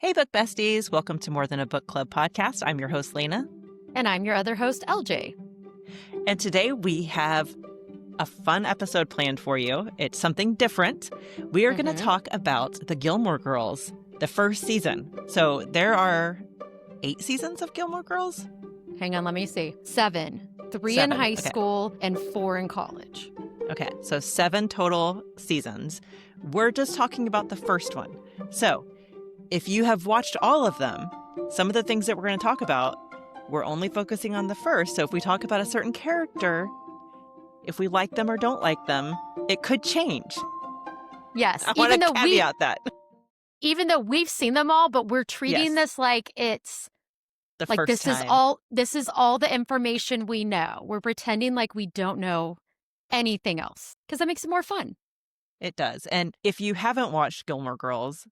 Hey, book besties. Welcome to More Than a Book Club podcast. I'm your host, Leyna. And I'm your other host, LJ. And today we have a fun episode planned for you. It's something different. We are going to talk about the Gilmore Girls, the first season. So there are 8 seasons of Gilmore Girls? Hang on, let me see. 7. 3 in high school and 4 in college. Okay, so 7 total seasons. We're just talking about the first one. So if you have watched all of them, some of the things that we're going to talk about, we're only focusing on the first. So if we talk about a certain character, if we like them or don't like them, it could change. Yes, I want to caveat that. Even though we've seen them all, but we're treating this like it's the like first this time. This is all the information we know. We're pretending like we don't know anything else because that makes it more fun. It does. And if you haven't watched Gilmore Girls,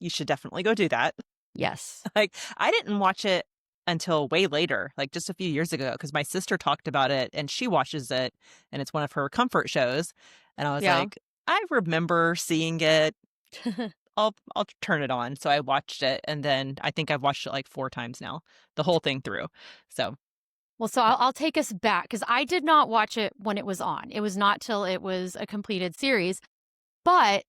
you should definitely go do that. Yes. Like, I didn't watch it until way later, like just a few years ago, because my sister talked about it and she watches it and it's one of her comfort shows. And I was like, I remember seeing it. I'll turn it on. So I watched it, and then I think I've watched it like 4 times now, the whole thing through. So I'll take us back because I did not watch it when it was on. It was not till it was a completed series. But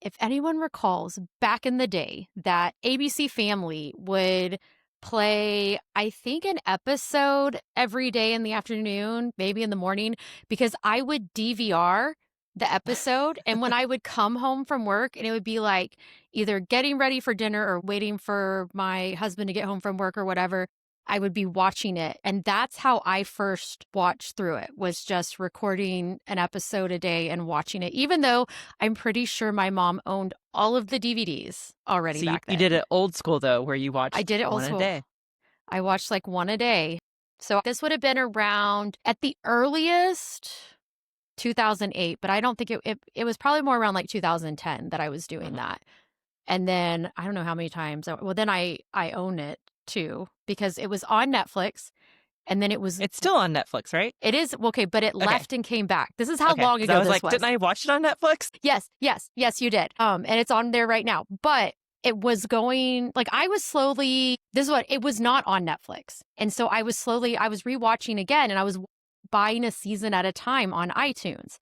if anyone recalls back in the day that ABC Family would play, I think, an episode every day in the afternoon, maybe in the morning, because I would DVR the episode. And when I would come home from work and it would be like either getting ready for dinner or waiting for my husband to get home from work or whatever, I would be watching it. And that's how I first watched through it, was just recording an episode a day and watching it, even though I'm pretty sure my mom owned all of the DVDs already back then. You did it old school, though, where you watched I did it old school. one a day. I watched like one a day. So this would have been around, at the earliest, 2008, but I don't think it was probably more around like 2010 that I was doing that. And then I don't know how many times. Well, then I own it too, because it was on Netflix, and then it's still on Netflix, right? It is. Okay, but it left and came back. This is how long ago this was. Didn't I watch it on Netflix? Yes, you did. And it's on there right now. But it was going, like, I was slowly, it was not on Netflix. And so I was rewatching again, and I was buying a season at a time on iTunes.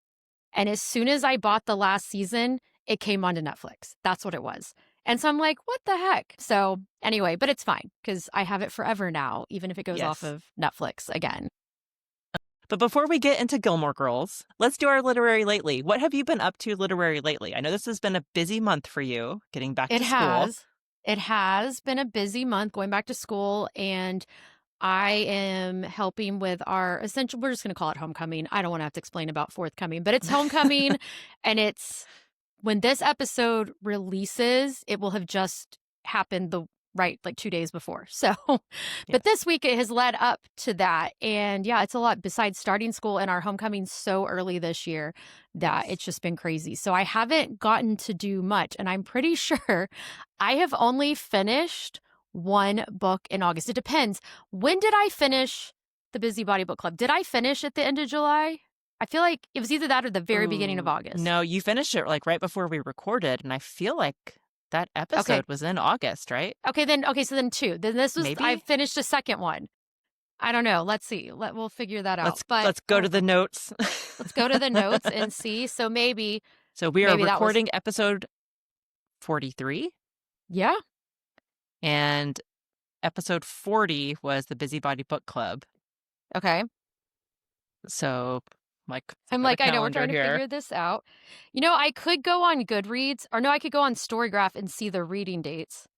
And as soon as I bought the last season, it came onto Netflix. That's what it was. And so I'm like, what the heck? So anyway, but it's fine because I have it forever now, even if it goes off of Netflix again. But before we get into Gilmore Girls, let's do our literary lately. What have you been up to literary lately? I know this has been a busy month for you, getting back to school. It has been a busy month going back to school, and I am helping with our essential, we're just going to call it homecoming. I don't want to have to explain about forthcoming, but it's homecoming. And when this episode releases, it will have just happened like 2 days before. So, but this week it has led up to that. And yeah, it's a lot besides starting school and our homecoming so early this year that it's just been crazy. So I haven't gotten to do much. And I'm pretty sure I have only finished one book in August. It depends. When did I finish the Busybody Book Club? Did I finish at the end of July? I feel like it was either that or the very beginning of August. No, you finished it like right before we recorded, and I feel like that episode was in August, right? So then 2. Then this was, maybe? I finished a second one. I don't know. Let's see. We'll figure that out. Let's go to the notes. Let's go to the notes and see. So maybe. So we are recording episode 43. Yeah. And episode 40 was the Busybody Book Club. Okay. So I'm like, I know we're trying to figure this out. I could go on Goodreads, or no, I could go on Storygraph and see the reading dates.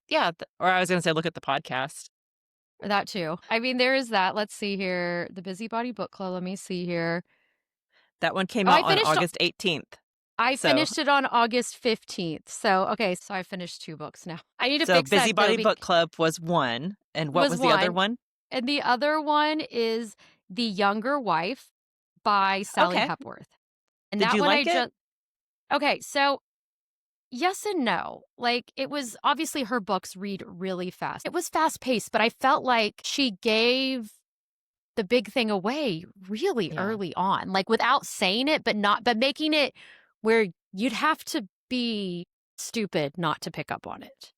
Yeah. Or I was going to say, look at the podcast. Or that too. I mean, there is that. Let's see here. The Busybody Book Club. Let me see here. That one came out on August 18th. I finished it on August 15th. So I finished 2 books now. I need to fix that. So Busybody Book Club was one. And what was the other one? And the other one is The Younger Wife by Sally Hepworth. And Did you like it? Okay, so yes and no. Like, it was obviously her books read really fast. It was fast paced, but I felt like she gave the big thing away really early on, like without saying it, but making it where you'd have to be stupid not to pick up on it.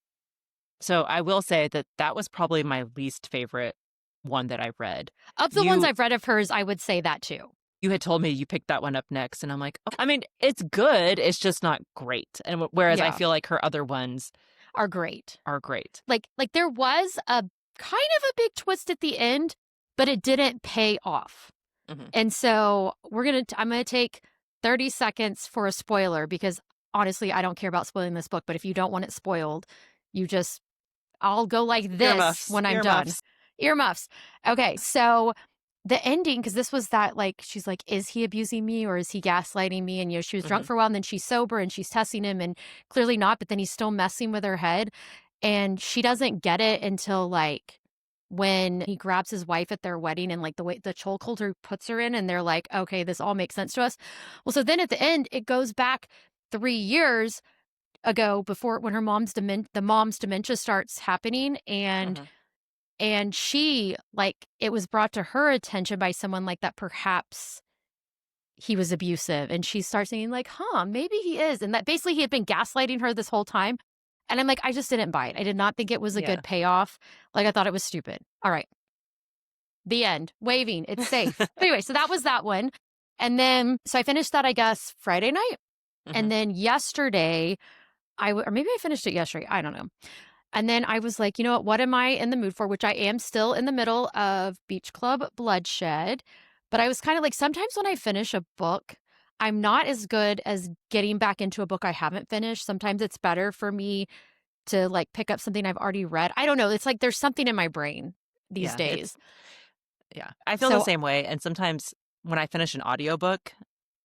So I will say that that was probably my least favorite one that I read. Of the ones You I've read of hers, I would say that too. you had told me you picked that one up next, and I'm like, "Oh," I mean, it's good, it's just not great. And whereas I Yeah, feel like her other ones are great. are great. Like there was a kind of a big twist at the end, but it didn't pay off. Mhm. And so I'm gonna take 30 seconds for a spoiler because honestly, I don't care about spoiling this book, but if you don't want it spoiled, you just I'll go like this Earmuffs, when I'm done. earmuffs. Earmuffs. Okay, so the ending, because this was that like she's like, is he abusing me or is he gaslighting me? And she was drunk Mhm. for a while, and then she's sober and she's testing him, and clearly not, but then he's still messing with her head. And she doesn't get it until like when he grabs his wife at their wedding and like the way the chokehold her puts her in, and they're like, okay, this all makes sense to us. Well, so then at the end, it goes back 3 years ago before when her the mom's dementia starts happening, Mhm. and she like it was brought to her attention by someone like that perhaps he was abusive, and she starts thinking like, huh, maybe he is, and that basically he had been gaslighting her this whole time. And I'm like, I just didn't buy it. I did not think it was a Yeah. good payoff. Like, I thought it was stupid. All right, the end. Waving, it's safe. But anyway, so that was that one. And then so I finished that, I guess, Friday night. And Mhm. then yesterday or maybe I finished it yesterday, I don't know. And then I was like, you know what am I in the mood for? Which I am still in the middle of Beach Club Bloodshed. But I was kind of like, sometimes when I finish a book, I'm not as good as getting back into a book I haven't finished. Sometimes it's better for me to like pick up something I've already read. I don't know. It's like there's something in my brain these Yeah, it's days. yeah. I feel the So, same way, and sometimes when I finish an audiobook,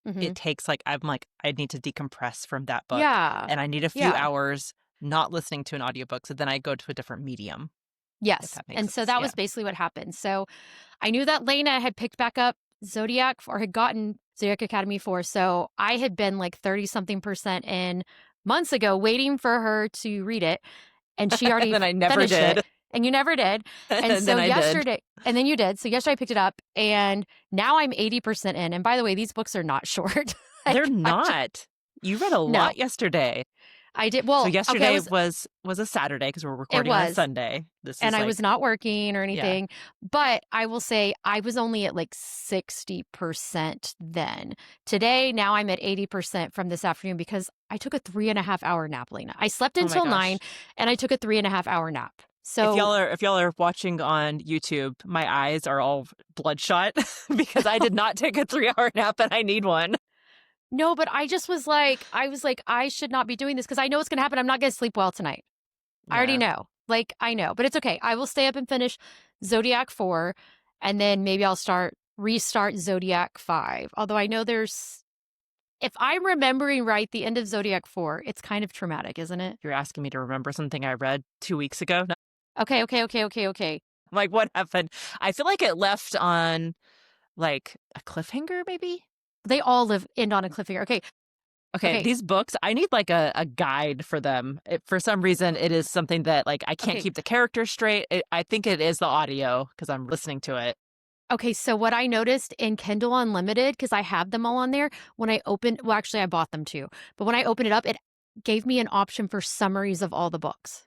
mhm. it takes, like I'm like, "I need to decompress from that book, Yeah. and I need a few Yeah. hours not listening to an audiobook," so then I go to a different medium, if Yes. that makes And so sense. that Yeah. was basically what happened. So I knew that Leyna had picked back up Zodiac or had gotten Zodiac Academy 4. So I had been like 30 something percent in months ago waiting for her to read it. And she And already then I never finished it. did, And you never did. And and so then I did. yesterday, and then you did. So yesterday I picked it up, and now I'm 80% in. And by the way, these books are not short. They're Like, I just, not. You read a no, lot yesterday. I did. So Well, okay, yesterday was a Saturday because 'cause we're it recording on a was. Sunday. This And is I was like not working or yeah. anything, but I will say I was only at like 60% then. Today, now I'm at 80% from this afternoon because I took a 3.5 hour nap, Lena. I slept Oh my until 9 gosh. and I took a 3.5 hour nap. If So, y'all are if y'all are watching on YouTube, my eyes are all bloodshot because I did not take a 3-hour nap and I need one. no, but I just was like, I should not be doing this because I know what's going to happen. I'm not going to sleep well tonight. I already Yeah. know. Like, I know, but it's okay. I will stay up and finish Zodiac 4, and then maybe I'll restart Zodiac 5. Although I know if I'm remembering right, the end of Zodiac 4, it's kind of traumatic, isn't it? You're asking me to remember something I read 2 weeks ago? No, Okay, okay, okay, okay, okay. like, what happened? I feel like it left on, like, a cliffhanger maybe? They all end on a cliffhanger. Okay, Okay, okay, these books, I need, like, a guide for them. For some reason, it is something that, like, I can't okay, keep the characters straight. I think it is the audio because 'cause I'm listening to it. okay. So what I noticed in Kindle Unlimited, because I have them all on there, when I opened, well, actually, I bought them too, but when I opened it up, it gave me an option for summaries of all the books,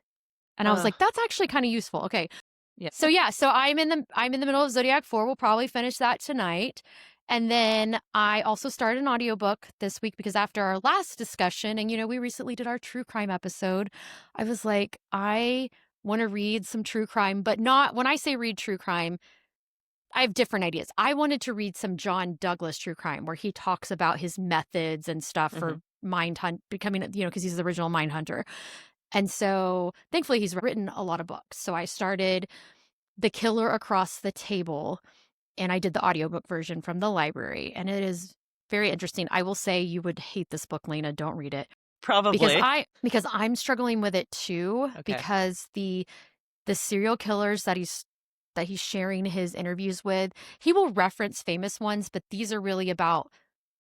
and I was Ugh, like, that's actually kind of useful. Okay, yeah. so yeah, so I'm in the middle of Zodiac 4. We'll probably finish that tonight. And then I also started an audiobook this week because after our last discussion, and we recently did our true crime episode, I was like, I want to read some true crime, but not when I say read true crime, I have different ideas. I wanted to read some John Douglas true crime where he talks about his methods and stuff Mhm. for mind hunt becoming, because he's the original mind hunter. And so thankfully he's written a lot of books. So I started the Killer Across the Table, and I did the audiobook version from the library, and it is very interesting. I will say you would hate this book, Lena. Don't read it Probably. because I'm struggling with it too Okay. because the serial killers that he's sharing his interviews with, he will reference famous ones, but these are really about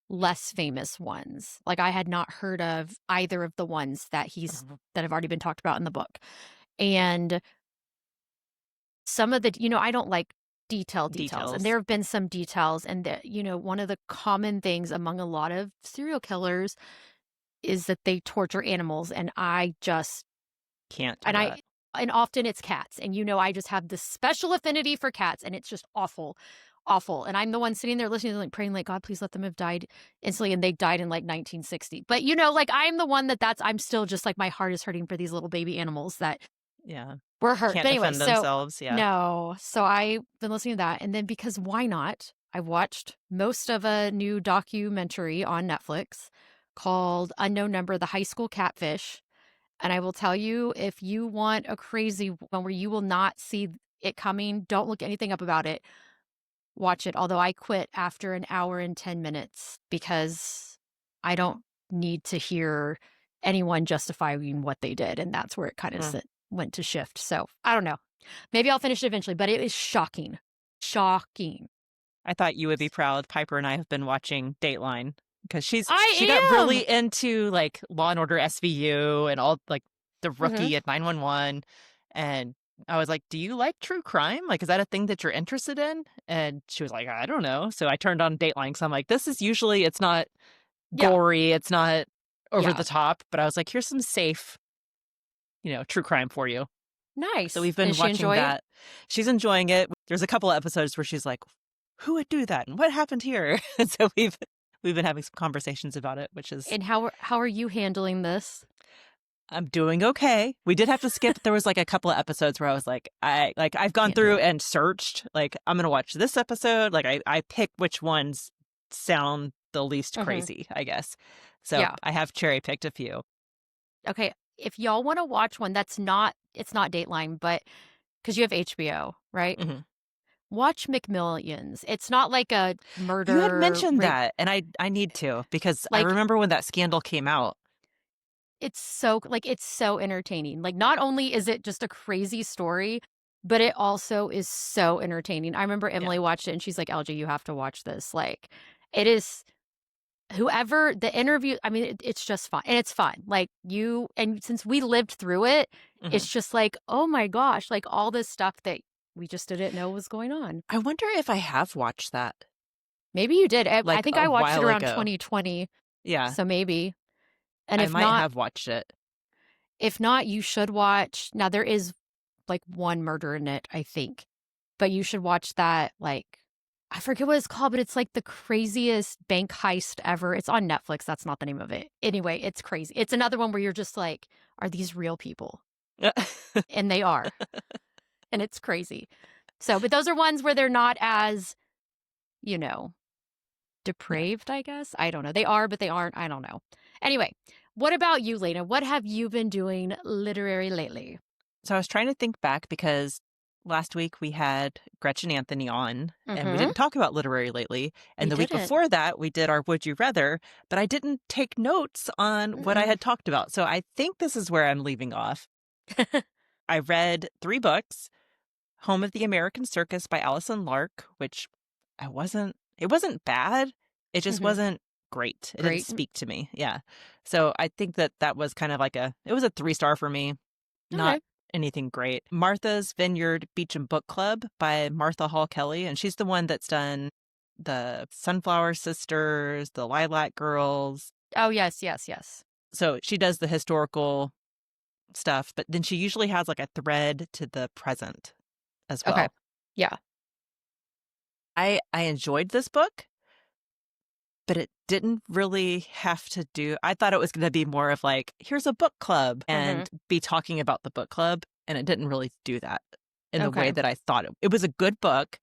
less famous ones. Like I had not heard of either of the ones Mhm. that have already been talked about in the book. And some of the I don't like details, and Details. there have been some details, and that one of the common things among a lot of serial killers is that they torture animals, and I just Can't do and that. and often it's cats, and I just have this special affinity for cats, and it's just awful, awful, and I'm the one sitting there listening to them, like, praying, like, "God, please let them have died instantly," and they died in, like, 1960. But, like, I'm the one I'm still just, like, my heart is hurting for these little baby animals that Yeah. were hurt. Can't But anyway, defend so themselves. Yeah. no. So I've been listening to that, and then because why not? I watched most of a new documentary on Netflix called Unknown Number: The High School Catfish. And I will tell you, if you want a crazy one where you will not see it coming, don't look anything up about it. Watch it. Although I quit after an hour and 10 minutes because I don't need to hear anyone justifying what they did. And that's where it kind of Mm. went to shift. So I don't know. Maybe I'll finish it eventually, but it is shocking. Shocking. I thought you would be proud. Piper and I have been watching Dateline because she got I am. really into like Law and Order SVU and all like the Hmm. Rookie at 911. And I was like, "Do you like true crime? Like, is that a thing that you're interested in?" And she was like, "I don't know." So I turned on Dateline because I'm like, this is usually it's not Yeah. gory, it's not over Yeah. the top, but I was like, here's some safe, true crime for you. So Nice. we've been Does she watching enjoy it? that. She's enjoying it. There's a couple of episodes where she's like, "Who would do that? And what happened here?" And so we've been having some conversations about it, which is And how are you handling this? I'm doing okay. We did have to skip. There was like a couple of episodes where I was like, I've gone Can't do through it. and searched. Like I'm gonna watch this episode. Like I pick which ones sound the least Hmm. crazy, I guess. So Yeah. I have cherry picked a few. Okay. If y'all want to watch one it's not Dateline, but because you have HBO, right? Mhm. Watch McMillions. It's not like a You had murder mentioned rape. that, and I need to because I Like, remember when that scandal came out. it's so entertaining. Like, not only is it just a crazy story, but it also is so entertaining. I remember Yeah. Emily watched it and she's like, "LG, you have to watch this." Like, it is whoever the interview, I mean, it's just fun. And it's fun. Like, and since we lived through it, Mhm. it's just like, oh my gosh, like all this stuff that we just didn't know was going on. I wonder if I have watched that, Maybe you did. I like, think a I watched it while around ago. 2020, Yeah, so maybe. And I might have watched it. if not, you should watch. Now there is like one murder in it, I think. But you should watch that, like, I forget what it's called, but it's like the craziest bank heist ever. It's on Netflix. That's not the name of it. Anyway, it's crazy. It's another one where you're just like, are these real people? And they are. And it's crazy. So, but those are ones where they're not as, you know, Yeah. depraved, I guess. I don't know. They are, but they aren't. I don't know. Anyway, what about you, Lena? What have you been doing literary lately? So I was trying to think back because last week we had Gretchen Anthony on, and we Mm-hmm. didn't talk about literary lately. We And the week didn't. before that, we did our Would You Rather, but I didn't take notes on what I Mm-mm. had talked about. So I think this is where I'm leaving off. I read 3 books. Home of the American Circus by Allison Lark, which it wasn't bad. It just Mm-hmm. wasn't great. It didn't Great. speak to me. Yeah. So I think that was kind of like it was a 3-star for me. Okay. Not anything great. Martha's Vineyard Beach and Book Club by Martha Hall Kelly. And she's the one that's done the Sunflower Sisters, the Lilac Girls. Oh, yes, yes, yes. So she does the historical stuff, but then she usually has like a thread to the present as Okay. well. Yeah. I enjoyed this book, but it didn't really have to do. I thought it was going to be more of like, here's a book club Mm-hmm. and be talking about the book club, and it didn't really do that in the way Okay. that I thought it was a good book,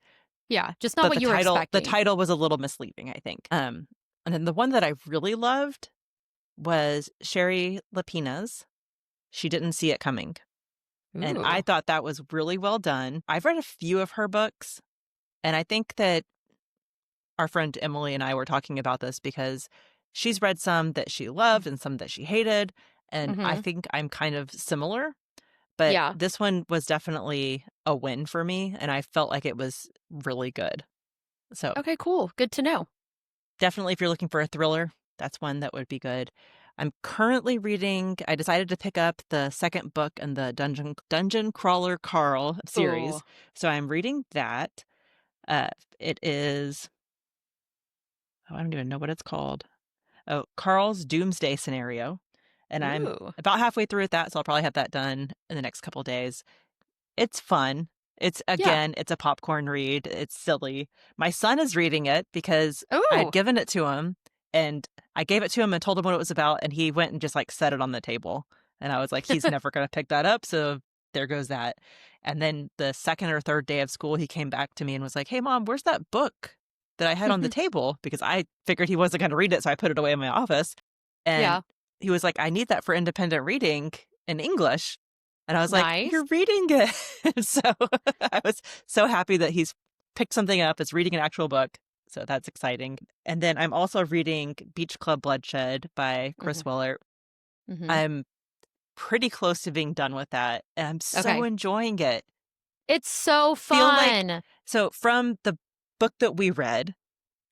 Yeah. Just not but what you were the expecting. title was a little misleading, I think. And then the one that I really loved was Sherry Lapina's She Didn't See It Coming. And I Ooh. thought that was really well done. I've read a few of her books, and I think that our friend Emily and I were talking about this because she's read some that she loved and some that she hated. And I Mm-hmm. think I'm kind of similar, but Yeah. this one was definitely a win for me. And I felt like it was really good. So Okay, cool. Good to know. definitely, if you're looking for a thriller, that's one that would be good. I'm currently reading, I decided to pick up the second book in the Dungeon Crawler Carl Ooh. series. So I'm reading that. Uh, it is, oh, I don't even know what it's called. Oh, Carl's Doomsday Scenario. And I'm Ooh. about halfway through with that, so I'll probably have that done in the next couple days. It's fun. Yeah. It's a popcorn read. It's silly. My son is reading it because I had Ooh. given it to him, and I gave it to him and told him what it was about, and he went and just like set it on the table. And I was like, he's never going to pick that up, so there goes that. And then the second or third day of school, he came back to me and was like, "Hey, Mom, where's that book that I had on the table?" Because I figured he wasn't going to read it, so I put it away in my office. And Yeah. he was like, "I need that for independent reading in English." And I was like, Nice. "You're reading it." So I was so happy that he's picked something up, is reading an actual book. So that's exciting. And then I'm also reading Beach Club Bloodshed by Chris Mhm. Willert. Mhm. I'm pretty close to being done with that, and I'm so Okay. enjoying it. It's so Feel like fun. so from the book that we read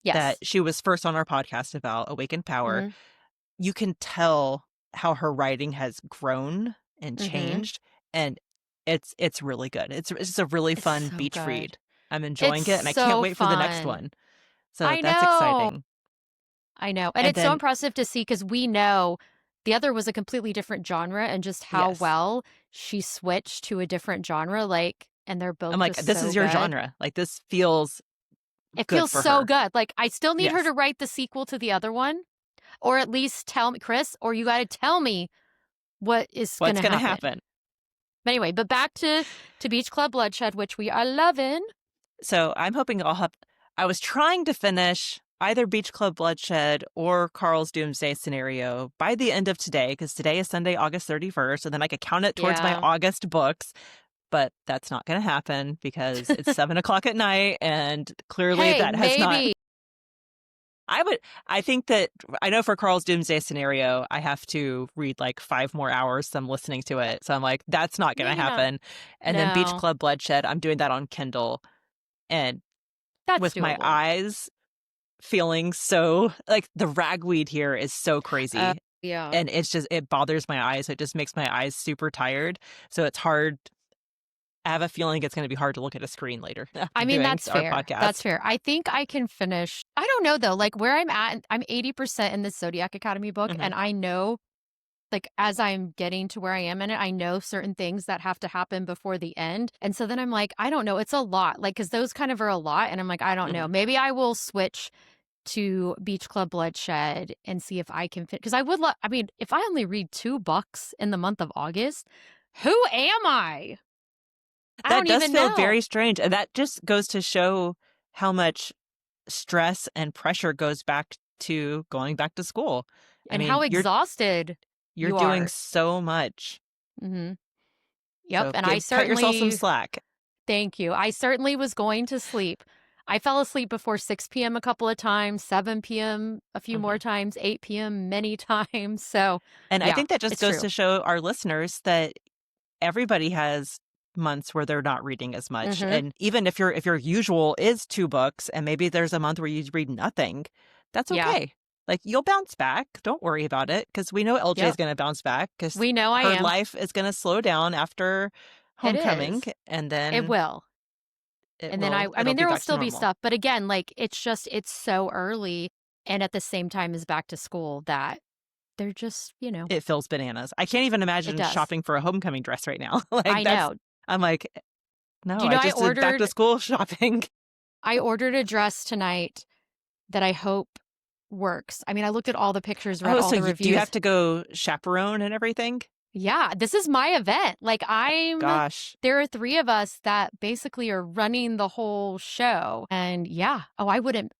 that Yes. she was first on our podcast about Awakened Power, Mhm. you can tell how her writing has grown and Mhm. changed, and it's really good. It's just a really It's fun so beach good. read. I'm It's enjoying it, and I can't so wait for the next fun. one. So I that's know. exciting. I know. And And it's so then impressive to see because we know the other was a completely different genre and just how yes, well she switched to a different genre, like, and they're I'm both like, just this so is your good. genre. Like this feels It good feels for so her. good. Like, I still need her Yes. to write the sequel to the other one, or at least tell me, Chris, or you got to tell me what is going What's to going to happen. happen? But anyway, but back to Beach Club Bloodshed, which we are loving. So I'm hoping I'll have. I was trying to finish either Beach Club Bloodshed or Carl's Doomsday Scenario by the end of today, because today is Sunday, August 31st, and then I could count it towards my Yeah. August books. But that's not going to happen because it's 7 o'clock at night, and clearly Hey, that has not. maybe. I think that I know for Carl's Doomsday Scenario, I have to read like 5 more hours than listening to it. So I'm like, that's not going to Maybe not. happen. And then Beach No, Club Bloodshed, I'm doing that on Kindle. And that's with my doable. eyes feeling so like the ragweed here is so crazy. Yeah. And it bothers my eyes. It just makes my eyes super tired. So it's hard. I have a feeling it's going to be hard to look at a screen later I after mean, doing that's our fair. That's podcast. fair. I think I can finish. I don't know though, like where I'm at, I'm 80% in the Zodiac Academy book, Hmm. and I know, like, as I'm getting to where I am in it, I know certain things that have to happen before the end. And so then I'm like, I don't know. It's a lot. Like, because those kind of are a lot. And I'm like, I don't know. Hmm. Maybe I will switch to Beach Club Bloodshed and see if I can fit. Because I would I mean, if I only read 2 books in the month of August, who am I? I That don't does even feel know. very strange. And that just goes to show how much stress and pressure goes back to going back to school. I And mean, how exhausted you're you doing are. so much. Hmm. Yep. So And I cut yourself some certainly, slack. thank you. I certainly was going to sleep. I fell asleep before 6 p.m. a couple of times, 7 p.m. a few Hmm. more times, 8 p.m. many times. So, And I yeah, think that just it's goes true. to show our listeners that everybody has months where they're not reading as much. Hmm. And even if your usual is 2 books and maybe there's a month where you read nothing, that's Yeah. okay. Like you'll bounce back. Don't worry about it because we know LJ is Yep. going to bounce back because We know I her am. life is going to slow down after It homecoming, is. and It then will. And then I it'll mean, be there will back to still be normal. stuff, but again, like it's just, it's so early. And at the same time as back to school that they're just, It feels bananas. I can't even it imagine does. shopping for a homecoming dress right now. Like I know. I'm like, Do no, you I know just did back to school shopping. I ordered a dress tonight that I hope works. I mean, I looked at all the pictures, read Oh, all so the do you have reviews. to go chaperone and everything? Yeah, this is my event. Like Gosh. there are 3 of us that basically are running the whole show. And yeah, oh, I wouldn't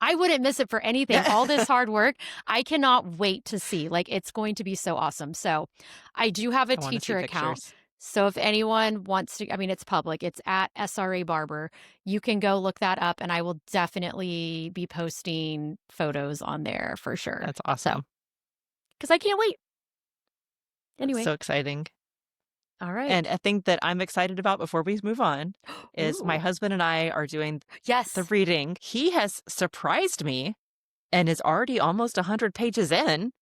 miss it for anything. All this hard work, I cannot wait to see. Like it's going to be so awesome. So, I do have a I want to see teacher account. pictures. So if anyone wants to, I mean, it's public. It's at SRA Barber. You can go look that up and I will definitely be posting photos on there for sure. That's So, awesome. cuz I can't wait. That's Anyway, so exciting. all And right. a thing that I'm excited about before we move on is my Ooh. husband and I are doing the Yes. reading. He has surprised me and is already almost 100 pages in,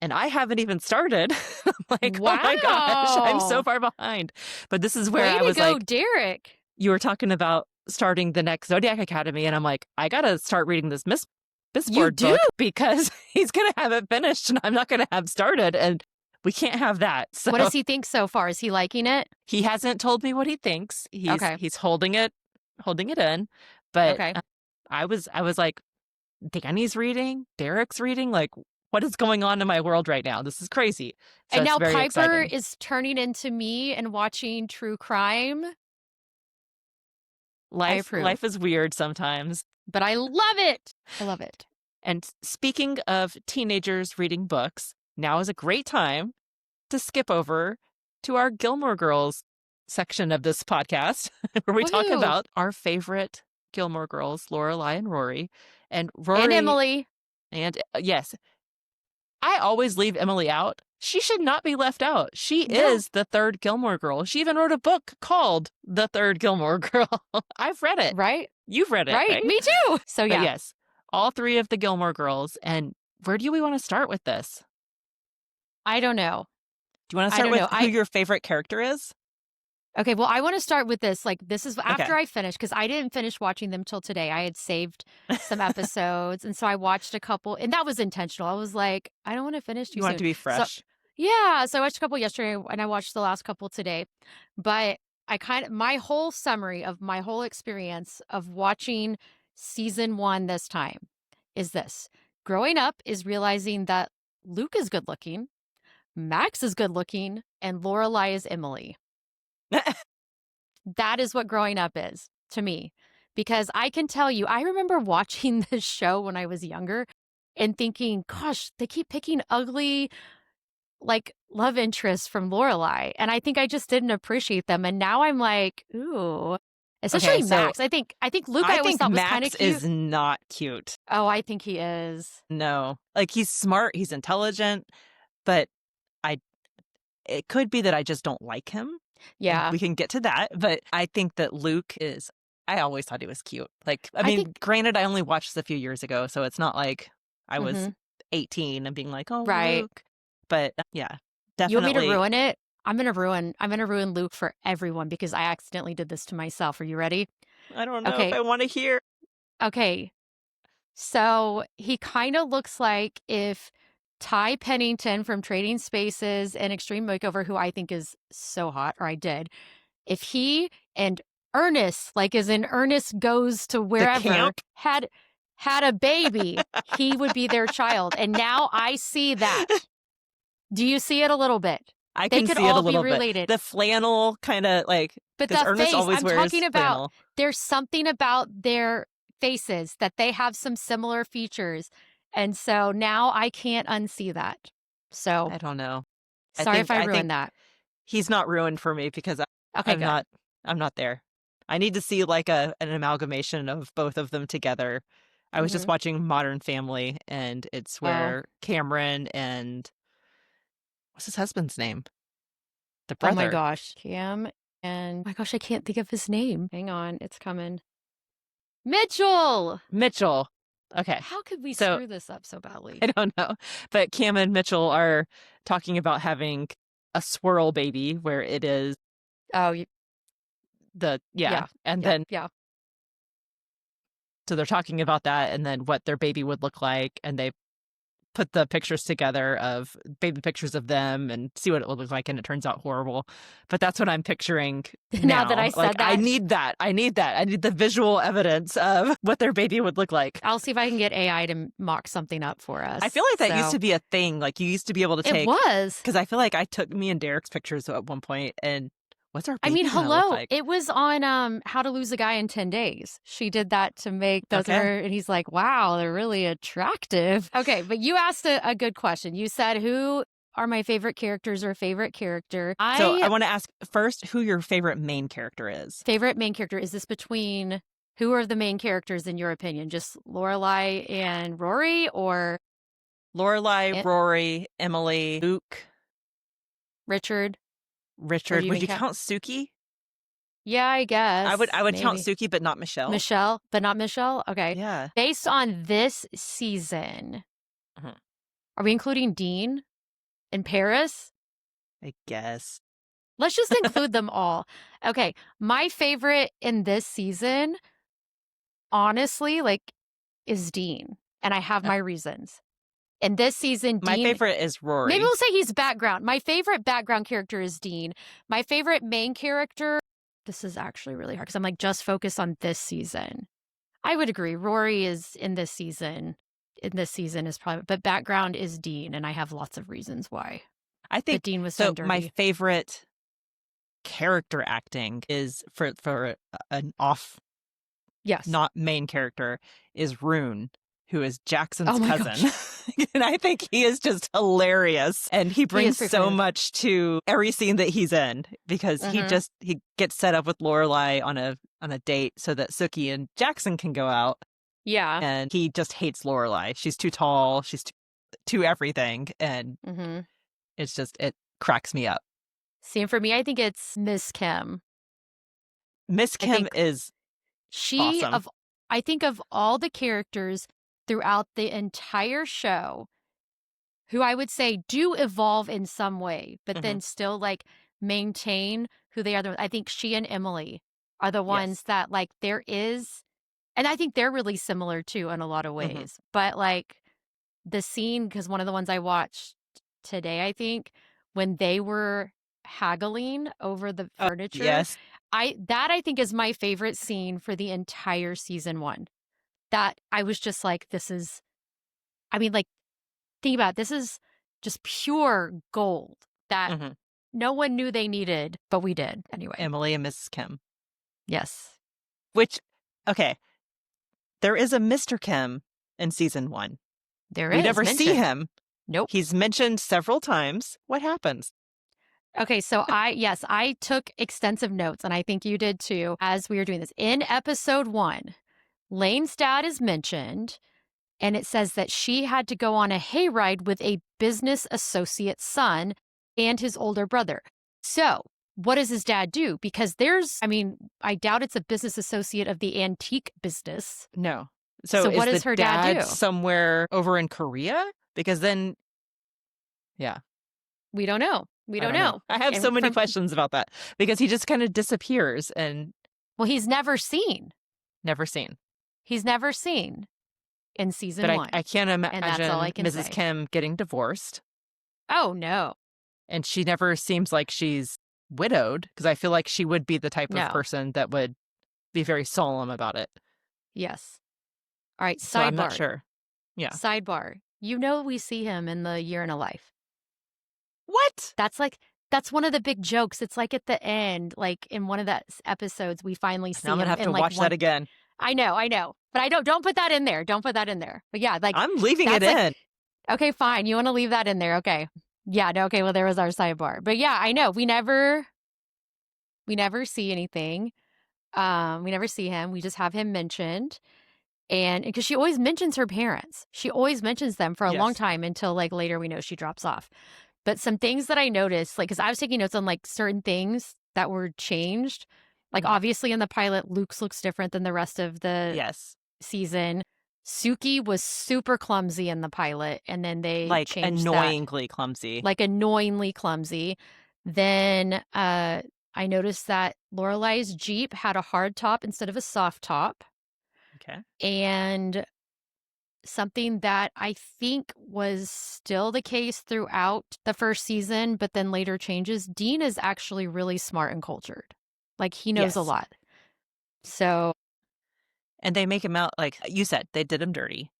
and I haven't even started. I'm like, oh my gosh, I'm so Wow. far behind. But this is where Way I to was go, like, Derek. you were talking about starting the next Zodiac Academy, and I'm like, I gotta start reading this You Misboard do? book because he's gonna have it finished and I'm not gonna have started. And We can't have that. So What does he think so far? Is he liking it? he hasn't told me what he thinks. Okay. He's holding it in. But Okay. I was like, Danny's reading, Derek's reading. Like, what is going on in my world right now? This is crazy. So And it's now very Piper exciting. is turning into me and watching true crime. I Life approve. is weird sometimes. But I love it. I love it. And speaking of teenagers reading books, now is a great time to skip over to our Gilmore Girls section of this podcast where we talk Woohoo! about our favorite Gilmore Girls, Lorelai and Rory. And And Rory, Emily. and yes, I always leave Emily out. She should not be left out. She No. is the third Gilmore Girl. She even wrote a book called The Third Gilmore Girl. I've read it. Right? You've read it, Right. right? Me too. So But yeah. yes, all three of the Gilmore Girls. And where do we want to start with this? I don't know. Do you want to I start don't with know. who your favorite character is? Okay, well, I want to start with this. Like, this is Okay. after I finished because I didn't finish watching them till today. I had saved some episodes, and so I watched a couple, and that was intentional. I was like, I don't want to finish too You want it soon. to be So, fresh. yeah, so I watched a couple yesterday, and I watched the last couple today. But my whole summary of my whole experience of watching season 1 this time is this: growing up is realizing that Luke is good looking, Max is good looking, and Lorelai is Emily. That is what growing up is to me. Because I can tell you, I remember watching this show when I was younger and thinking, gosh, they keep picking ugly, like, love interests from Lorelai. And I think I just didn't appreciate them. And now I'm like, ooh. Okay, Especially so Max. I think Luke I I always think thought was kind of Max cute. is not cute. Oh, I think he is. No. Like he's smart, he's intelligent, but I it could be that I just don't like him. And Yeah. we can get to that. But I think that Luke is I always thought he was cute. Like, I I think, mean, granted, I only watched this a few years ago, so it's not like I was hmm 18 and being like, oh, right. Luke. But yeah, You want me to definitely. ruin it? I'm gonna ruin Luke for everyone because I accidentally did this to myself. Are you ready? I don't know if Okay. I want to hear. Okay. So he kind of looks like if Ty Pennington from Trading Spaces and Extreme Makeover, who I think is so hot, or I did, if he and Ernest, like as in Ernest goes to The wherever, camp. had a baby, he would be their child. And now I see that. Do you see it a little bit? I They can could see it a all be little bit. related. The flannel kind of like, But because the Ernest face, always I'm talking wears about, flannel. there's something about their faces that they have some similar features. And so now I can't unsee that. So I don't know. sorry if I I ruined think that. he's not ruined for me because Okay, I'm good. not I'm not there. I need to see like an amalgamation of both of them together. I was just Hmm. watching Modern Family and it's Oh, where Cameron and what's his husband's name? The oh my brother. gosh. Cam and my gosh, I can't think of his name. Hang on, it's coming. Mitchell! Mitchell. Okay. How could we So screw this up so badly? I don't know. But Cam and Mitchell are talking about having a swirl baby where it is Oh, yeah. yeah, And yeah, then yeah. so they're talking about that and then what their baby would look like and they put the pictures together of baby pictures of them and see what it would look like and it turns out horrible. But that's what I'm picturing Now that I now. Like said I that, need that. I need that. I need the visual evidence of what their baby would look like. I'll see if I can get AI to mock something up for I us. feel like that used So to be a thing. Like you used to be able to it take was. because I feel like I took me and Derek's pictures at one point and what's our I mean, baby gonna look hello. like? It was on How to Lose a Guy in 10 Days. She did that to make those of Okay. her, and he's like, wow, they're really attractive. Okay, but you asked a good question. You said, who are my favorite characters or favorite character? So I I want to ask first who your favorite main character is. favorite main character, is this between who are the main characters in your opinion? Just Lorelai and Rory or Lorelai, eh, Rory, Emily, Luke, Richard? Or do Richard. you Would even you count? count Suki? Yeah, I I guess. would count Maybe. Suki, but not Michelle. Michelle, but not Michelle? Okay. Yeah. Based on this season, Mhm. are we including Dean and Paris? I guess. Let's just include them all. Okay. My favorite in this season, honestly, like, is Dean. And I have Uh, my reasons. And this season, My Dean, favorite is Rory. maybe we'll say he's background. My favorite background character is Dean. My favorite main character, this is actually really hard because I'm like, just focus on this season. I would agree. Rory is in this season. In this season is probably, but background is Dean, and I have lots of reasons why. I But think Dean was so. done My dirty. favorite character acting is for an off, Yes. not main character, is Rune, who is Jackson's Oh my cousin. gosh. And I think he is just hilarious. And he brings pretty so funny. much to every scene that he's in because he gets set up with Lorelai on a date so that Sookie and Jackson can go out. Yeah. And he just hates Lorelai. She's too tall. She's too everything. And it's just, it cracks me up. See, and for me, I think it's Miss Kim. Miss Kim is awesome. I think of all the characters throughout the entire show who I would say do evolve in some way, but then still like maintain who they are. I think she and Emily are the ones that like there is, and I think they're really similar too in a lot of ways. But like the scene, because one of the ones I watched today, I think, when they were haggling over the furniture. Yes. I think is my favorite scene for the entire season 1. That I was just like, this is, I mean, like, think about it, this is just pure gold that no one knew they needed, but we did anyway. Emily and Mrs. Kim. Yes. Which, okay, there is a Mr. Kim in season 1. We never see him. Nope. He's mentioned several times. What happens? Okay, so I took extensive notes, and I think you did too, as we were doing this. In episode 1, Lane's dad is mentioned, and it says that she had to go on a hayride with a business associate's son and his older brother. So what does his dad do? Because I doubt it's a business associate of the antique business. No. So what does her dad do? Somewhere over in Korea? Because then, yeah. We don't know. We don't know. I have so many questions about that because he just kind of disappears and. Well, he's never seen. Never seen. He's never seen in season 1. I can't imagine Mrs. say. Kim getting divorced. Oh, no. And she never seems like she's widowed because I feel like she would be the type of person that would be very solemn about it. Yes. All right, sidebar. So I'm not sure. Yeah. Sidebar. You know we see him in the Year in a Life. What? That's one of the big jokes. It's like at the end, like in one of the episodes, we finally see him. I'm going to have to watch that again. I know. But don't put that in there. Don't put that in there. But yeah, like. I'm leaving it in. Okay, fine. You want to leave that in there. Okay. Yeah, no, okay, well, there was our sidebar. But yeah, I know. We never see anything. We never see him. We just have him mentioned. And because she always mentions her parents. She always mentions them for a long time until like later we know she drops off. But some things that I noticed, like, because I was taking notes on like certain things that were changed. Like obviously in the pilot, Luke's looks different than the rest of the season. Sookie was super clumsy in the pilot, and then they changed annoyingly clumsy. Like annoyingly clumsy. Then I noticed that Lorelai's Jeep had a hard top instead of a soft top. Okay. And something that I think was still the case throughout the first season, but then later changes, Dean is actually really smart and cultured. Like he knows a lot. So. And they make him out, like you said, they did him dirty.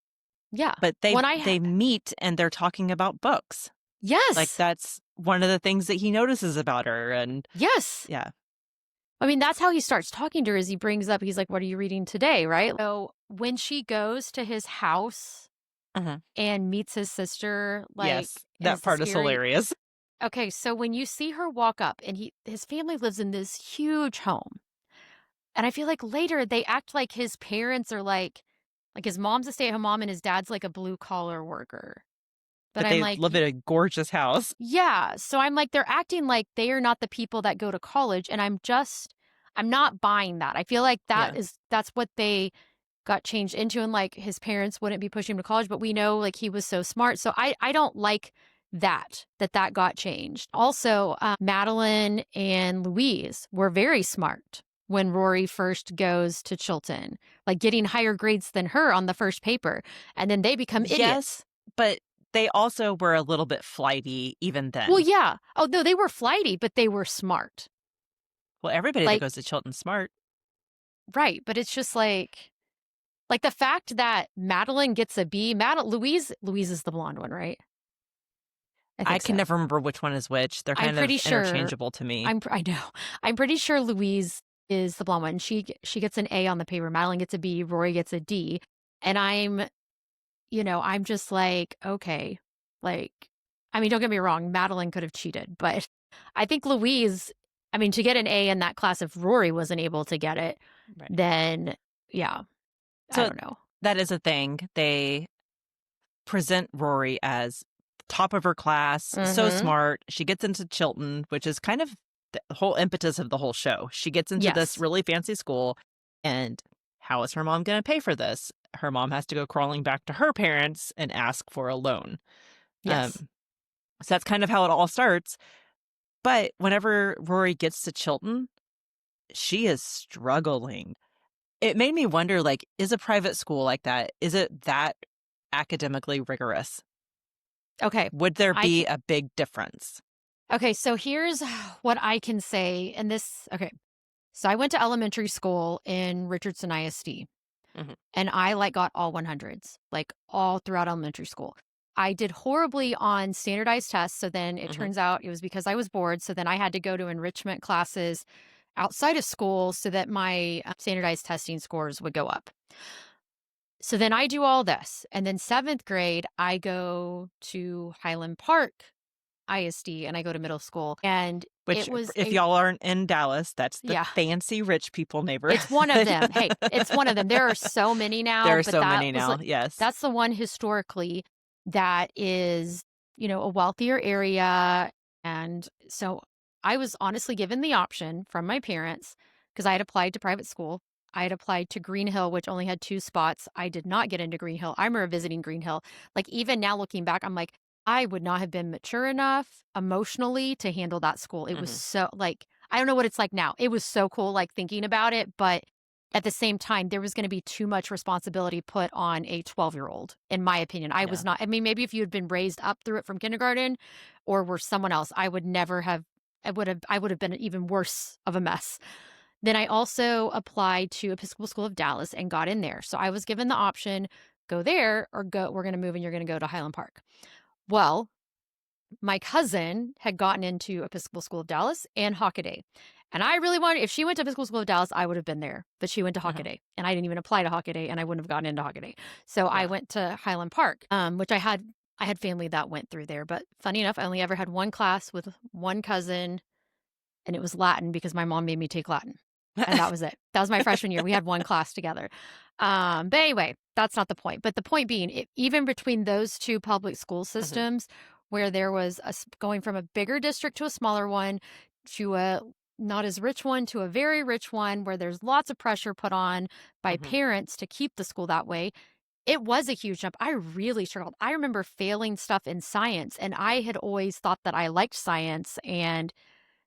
Yeah. But they meet and they're talking about books. Yes. Like that's one of the things that he notices about her. And yes. Yeah. I mean, that's how he starts talking to her, is he brings up, he's like, what are you reading today, right? So when she goes to his house and meets his sister, like... Yes, that part is hilarious. Okay, so when you see her walk up, and his family lives in this huge home, and I feel like later they act like his parents are like his mom's a stay-at-home mom and his dad's like a blue-collar worker. But I'm like, live in a gorgeous house. Yeah. So I'm like, they're acting like they are not the people that go to college. And I'm not buying that. I feel like that's what they got changed into. And like his parents wouldn't be pushing him to college, but we know like he was so smart. So I don't like that got changed. Also, Madeline and Louise were very smart when Rory first goes to Chilton, like getting higher grades than her on the first paper. And then they become idiots. Yes, but they also were a little bit flighty even Well, then. yeah. Oh, no, they were flighty, but they were smart. Well, everybody that Like goes to Chilton's smart. right, but it's just like, the fact that Madeline gets a B, Louise is the blonde one, right? I I think can so. never remember which one is which. They're I'm kind of pretty sure interchangeable to me. I know. I'm pretty sure Louise is the blonde one. She gets an A on the paper, Madeline gets a B, Rory gets a D, and I'm just like, "Okay." Like, I mean, don't get me wrong, Madeline could have cheated, but I think Louise I mean, to get an A in that class, if Rory wasn't able to get it, Right. then yeah, I So don't know. that is a thing. They present Rory as top of her class, so Mhm. smart. She gets into Chilton, which is kind of the whole impetus of the whole show. She gets into this Yes. really fancy school, and how is her mom going to pay for this? Her mom has to go crawling back to her parents and ask for a loan. Um, Yes. so that's kind of how it all starts. But whenever Rory gets to Chilton, she is struggling. It made me wonder, like, is a private school like that, is it that academically rigorous? Okay. Would there I can be a big difference? Okay, so here's what I can say, and this okay. So I went to elementary school in Richardson ISD, Mhm, and I, like, got all 100s, like, all throughout elementary school. I did horribly on standardized tests, so then it mhm, turns out it was because I was bored, so then I had to go to enrichment classes outside of school so that my, standardized testing scores would go up. So then I do all this, and then 7th grade, I go to Highland Park ISD, and I go to middle school, and which, it was if a y'all aren't in Dallas, that's the yeah. fancy rich people It's one of neighborhood. them. Hey, it's one of them. There are so many now, There are but so many now, yes. that's the one historically that is, a wealthier area, and so I was honestly given the option from my parents because I had applied to private school. I had applied to Green Hill, which only had 2 spots. I did not get into Green Hill. I remember visiting Green Hill. Like, even now looking back, I'm like, I would not have been mature enough emotionally to handle that school. It was Mhm, so like I don't know what it's like now. It was so cool, like, thinking about it, but at the same time, there was gonna be too much responsibility put on a 12-year-old, in my opinion. I was yeah, not I mean, maybe if you had been raised up through it from kindergarten or were someone else, I would never have I would have been even worse of a mess. Then I also applied to Episcopal School of Dallas and got in there. So I was given the option, go there or go we're gonna move and you're gonna go to Highland Park. Well, my cousin had gotten into Episcopal School of Dallas and Hockaday. And I really wanted, if she went to Episcopal School of Dallas, I would have been there. But she went to uh-huh, Hockaday, and I didn't even apply to Hockaday, and I wouldn't have gotten into Hockaday. So I yeah. went to Highland Park, which I had family that went through there. But funny enough, I only ever had one class with one cousin, and it was Latin because my mom made me take Latin. And that was it. That was my freshman year. We had one class together. But anyway, that's not the point. But the point being, even between those two public school Mhm, systems, where there was going from a bigger district to a smaller one, to a not as rich one to a very rich one, where there's lots of pressure put on by mhm, parents to keep the school that way, it was a huge jump. I really struggled. I remember failing stuff in science, and I had always thought that I liked science, and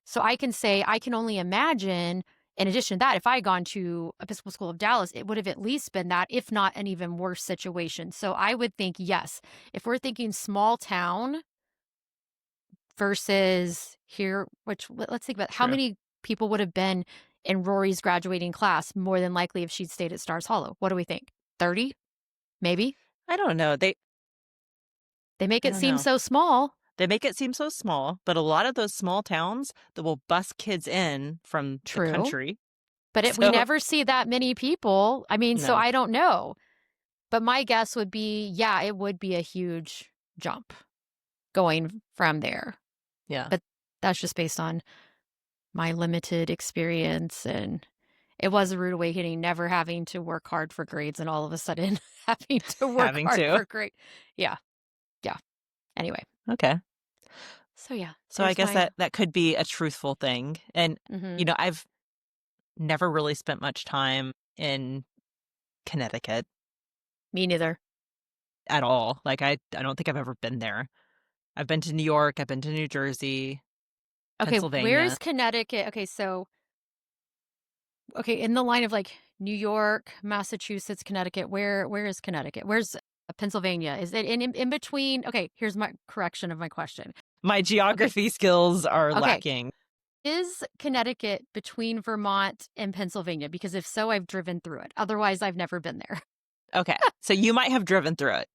so I can say I can only imagine, in addition to that, if I had gone to Episcopal School of Dallas, it would have at least been that, if not an even worse situation. So I would think, yes, if we're thinking small town versus here, which let's think about how true. many people would have been in Rory's graduating class, more than likely if she'd stayed at Stars Hollow. What do we think? 30? Maybe? I don't know, They make I it don't seem know. so small. They make it seem so small, but a lot of those small towns that will bus kids in from the True. country. But we So, never see that many people. I mean, so no, I don't know. But my guess would be, yeah, it would be a huge jump going from there. yeah, But that's just based on my limited experience, and it was a rude awakening never having to work hard for grades and all of a sudden having to work having hard to. for grade. Yeah, yeah. Anyway, Okay. so yeah, So I there's guess my that could be a truthful thing. And, mhm. I've never really spent much time in Connecticut Me neither. at all. Like, I don't think I've ever been there. I've been to New York, I've been to New Jersey, Okay, where's Pennsylvania. Connecticut? Okay, so okay, in the line of like New York, Massachusetts, Connecticut, where is Connecticut? Where's Pennsylvania. Is it in between? Okay, here's my correction of my question. My Okay. geography skills are Okay. lacking. Is Connecticut between Vermont and Pennsylvania? Because if so, I've driven through it. Otherwise, I've never been there. Okay. So you might have driven through it.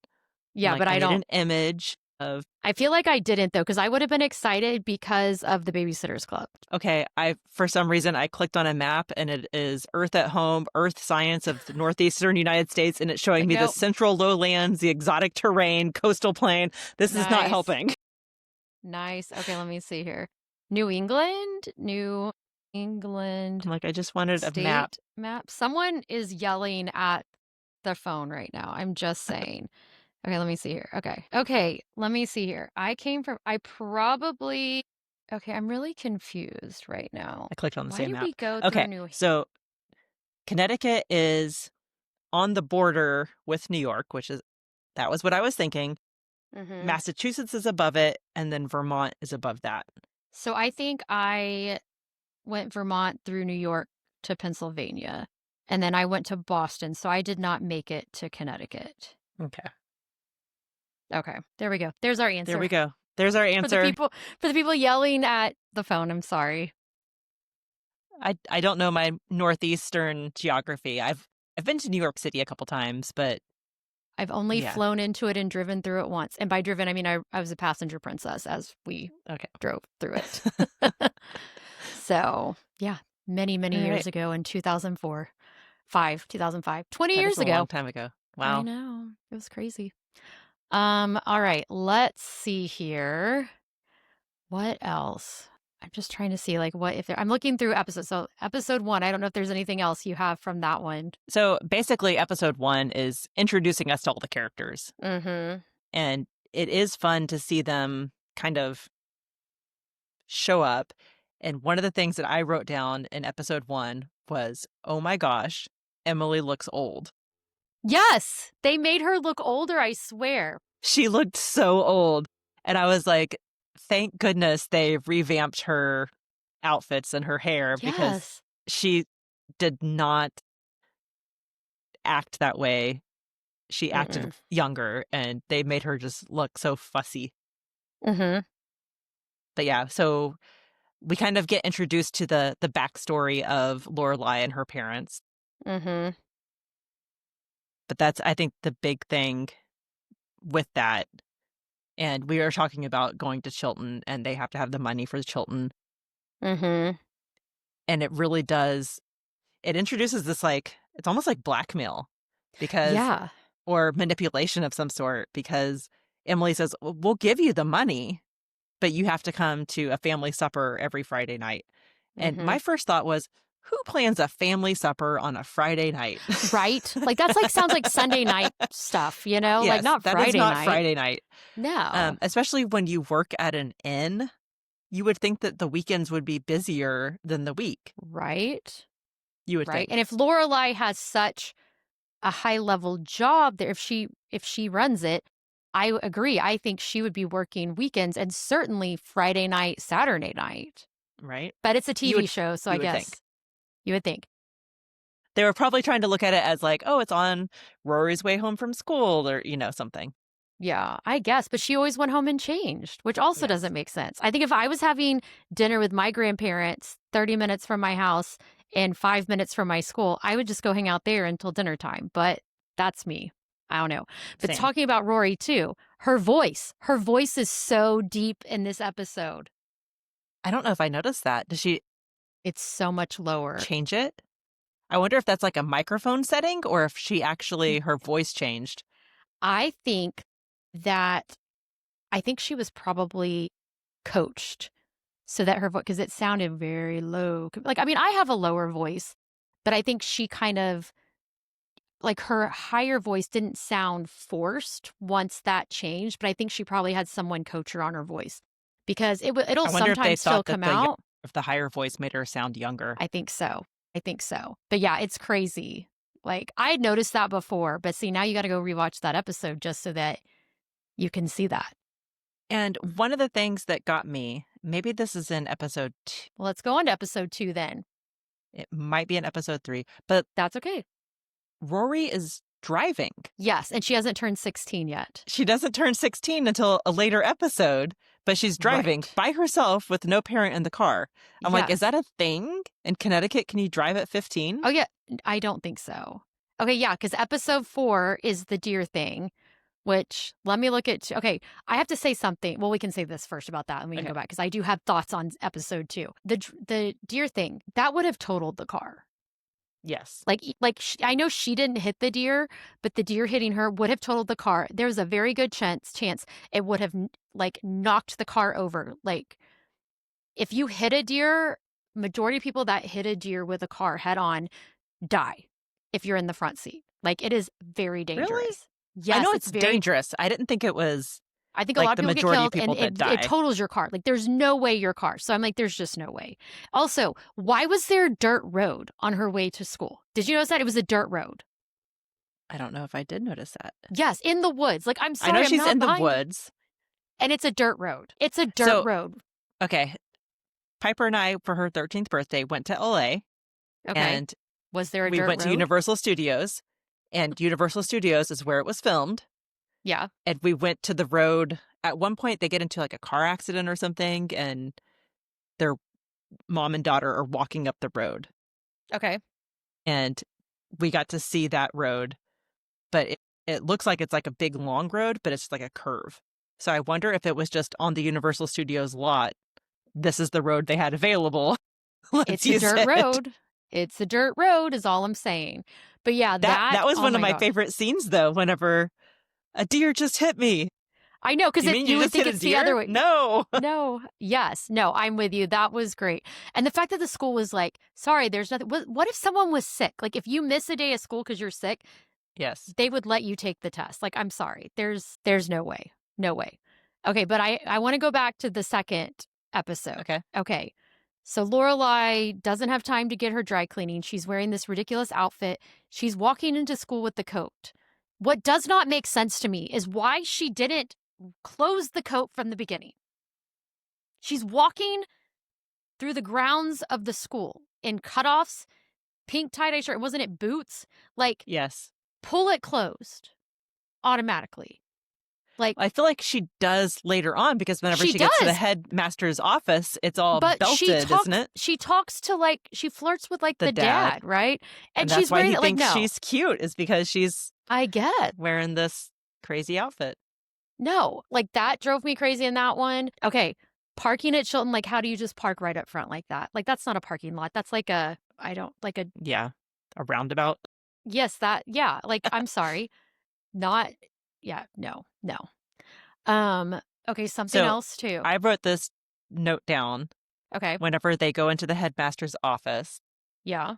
Yeah, but I I need don't. an image of. I feel like I didn't though, because I would have been excited because of the Babysitters Club. Okay, for some reason I clicked on a map and it is Earth at Home, Earth Science of the northeastern United States, and it's showing Like, me the nope. central lowlands, the exotic terrain, coastal plain. This is not Nice. helping. Nice. Okay, let me see here. New England? New England I'm like, I just wanted a map. state map. Someone is yelling at the phone right now. I'm just saying. Okay, let me see here. Okay. Okay, let me see here. Okay, I'm really confused right now. I clicked on the Why same did map. we go through Okay, New so Connecticut is on the border with New York, that was what I was thinking. Mm-hmm. Massachusetts is above it, and then Vermont is above that. So I think I went Vermont through New York to Pennsylvania, and then I went to Boston, so I did not make it to Connecticut. Okay. Okay, there we go. There's our There we answer. go. There's our For the answer. people yelling at the phone, I'm sorry. I don't know my northeastern geography. I've been to New York City a couple times, but I've only yeah. flown into it and driven through it once. And by driven, I mean I was a passenger princess as we Okay. drove through it. So, yeah, many, many All years right. ago in 2004, 2005, 20 That is years a long ago. time ago. I Wow. know. It was crazy. All right, let's see here. What else? I'm just trying to see like what if there, I'm looking through episodes. So episode 1, I don't know if there's anything else you have from that one. So basically, episode 1 is introducing us to all the characters. Mm-hmm. And it is fun to see them kind of show up. And one of the things that I wrote down in episode 1 was, oh my gosh, Emily looks old. Yes, they made her look older, I swear. She looked so old. And I was like, thank goodness they revamped her outfits and her hair because Yes. she did not act that way. She acted Mm-mm. younger and they made her just look so fussy. Mm-hmm. But yeah, so we kind of get introduced to the backstory of Lorelai and her parents. Mm-hmm. But that's, I think, the big thing with that. And we are talking about going to Chilton and they have to have the money for Chilton. Mm-hmm. And it really does, it introduces this like, it's almost like blackmail because, Yeah. or manipulation of some sort, because Emily says, we'll give you the money, but you have to come to a family supper every Friday night. And Mm-hmm. my first thought was, who plans a family supper on a Friday night? Right? Like that's like sounds like Sunday night stuff, you know? Like Yes, not that is Friday not night. Friday night. No. Especially when you work at an inn, you would think that the weekends would be busier than the week. Right? You would Right. think. And if Lorelai has such a high level job there, if she runs it, I agree. I think she would be working weekends and certainly Friday night, Saturday night. Right? But it's a You TV would show, so I you would think. guess you would think. They were probably trying to look at it as like, oh, it's on Rory's way home from school or, something. Yeah, I guess. But she always went home and changed, which also Yes. doesn't make sense. I think if I was having dinner with my grandparents 30 minutes from my house and 5 minutes from my school, I would just go hang out there until dinner time. But that's me. I don't know. But Same. talking about Rory too, her voice is so deep in this episode. I don't know if I noticed that. Does she It's so much lower. change it? I wonder if that's like a microphone setting or if she actually, Mm. her voice changed. I think she was probably coached so that her voice, because it sounded very low. Like, I mean, I have a lower voice, but I think she kind of, like her higher voice didn't sound forced once that changed, but I think she probably had someone coach her on her voice because it'll I wonder if they sometimes still thought that come out. if the higher voice made her sound younger. I think so. I think so. But yeah, it's crazy. Like I had noticed that before, but see, now you got to go rewatch that episode just so that you can see that. And one of the things that got me, maybe this is in episode 2. Well, let's go on to episode 2 then. It might be in episode 3, but That's okay. Rory is driving. Yes, and she hasn't turned 16 yet. She doesn't turn 16 until a later episode, but she's driving Right. by herself with no parent in the car. I'm like, is Yes. that a thing? In Connecticut, can you drive at 15? Oh, yeah. I don't think so. Okay, yeah, because episode 4 is the deer thing, which let me look at. Okay, I have to say something. Well, we can say this first about that, and we can Okay. go back because I do have thoughts on episode 2. The deer thing that would have totaled the car. Yes. I know she didn't hit the deer, but the deer hitting her would have totaled the car. There's a very good chance it would have like knocked the car over. Like if you hit a deer, majority of people that hit a deer with a car head on die if you're in the front seat. Like it is very Really? dangerous. I Yes, know it's it's very. dangerous. I didn't think it was I think a like lot of the people get majority of killed and people that it die. totals your car. Like there's no way your car. So I'm like, there's just no way. Also, why was there a dirt road on her way to school? Did you notice that? It was a dirt road. I don't know if I did notice that. Yes, in the woods. Like, I'm I know sorry, I'm she's not in the behind. woods. And it's a dirt road. It's a dirt So, road. okay. Piper and I, for her 13th birthday, went to LA. Okay. And was there a we dirt went road? to Universal Studios. And Universal Studios is where it was filmed. Yeah. And we went to the road. At one point, they get into like a car accident or something. And their mom and daughter are walking up the road. Okay. And we got to see that road. But it looks like it's like a big long road, but it's like a curve. So I wonder if it was just on the Universal Studios lot. This is the road they had available. It's a dirt road. It's a dirt road is all I'm saying. But yeah, that was oh one of my God. favorite scenes though, whenever a deer just hit me. I know, because you would think it's the other way. No. No. Yes. No, I'm with you. That was great. And the fact that the school was like, sorry, there's nothing. What if someone was sick? Like if you miss a day of school because you're sick, Yes. they would let you take the test. Like, I'm sorry. There's no way. No way. Okay, but I want to go back to the second episode. Okay. Okay. So Lorelai doesn't have time to get her dry cleaning. She's wearing this ridiculous outfit. She's walking into school with the coat. What does not make sense to me is why she didn't close the coat from the beginning. She's walking through the grounds of the school in cutoffs, pink tie-dye shirt. Wasn't it boots? Like, yes. Pull it closed automatically. Like I feel like she does later on because whenever she gets to the headmaster's office, it's all belted, isn't it? She talks to she flirts with like the dad, right? And that's she's why wearing he thinks no. she's cute is because she's wearing this crazy outfit. No, like that drove me crazy in that one. Okay, parking at Chilton, like how do you just park right up front like that? Like that's not a parking lot. That's like a yeah, a roundabout. Yes, like I'm sorry. Not no. Okay, something else too. I wrote this note down. Okay. Whenever they go into the headmaster's office. Yeah.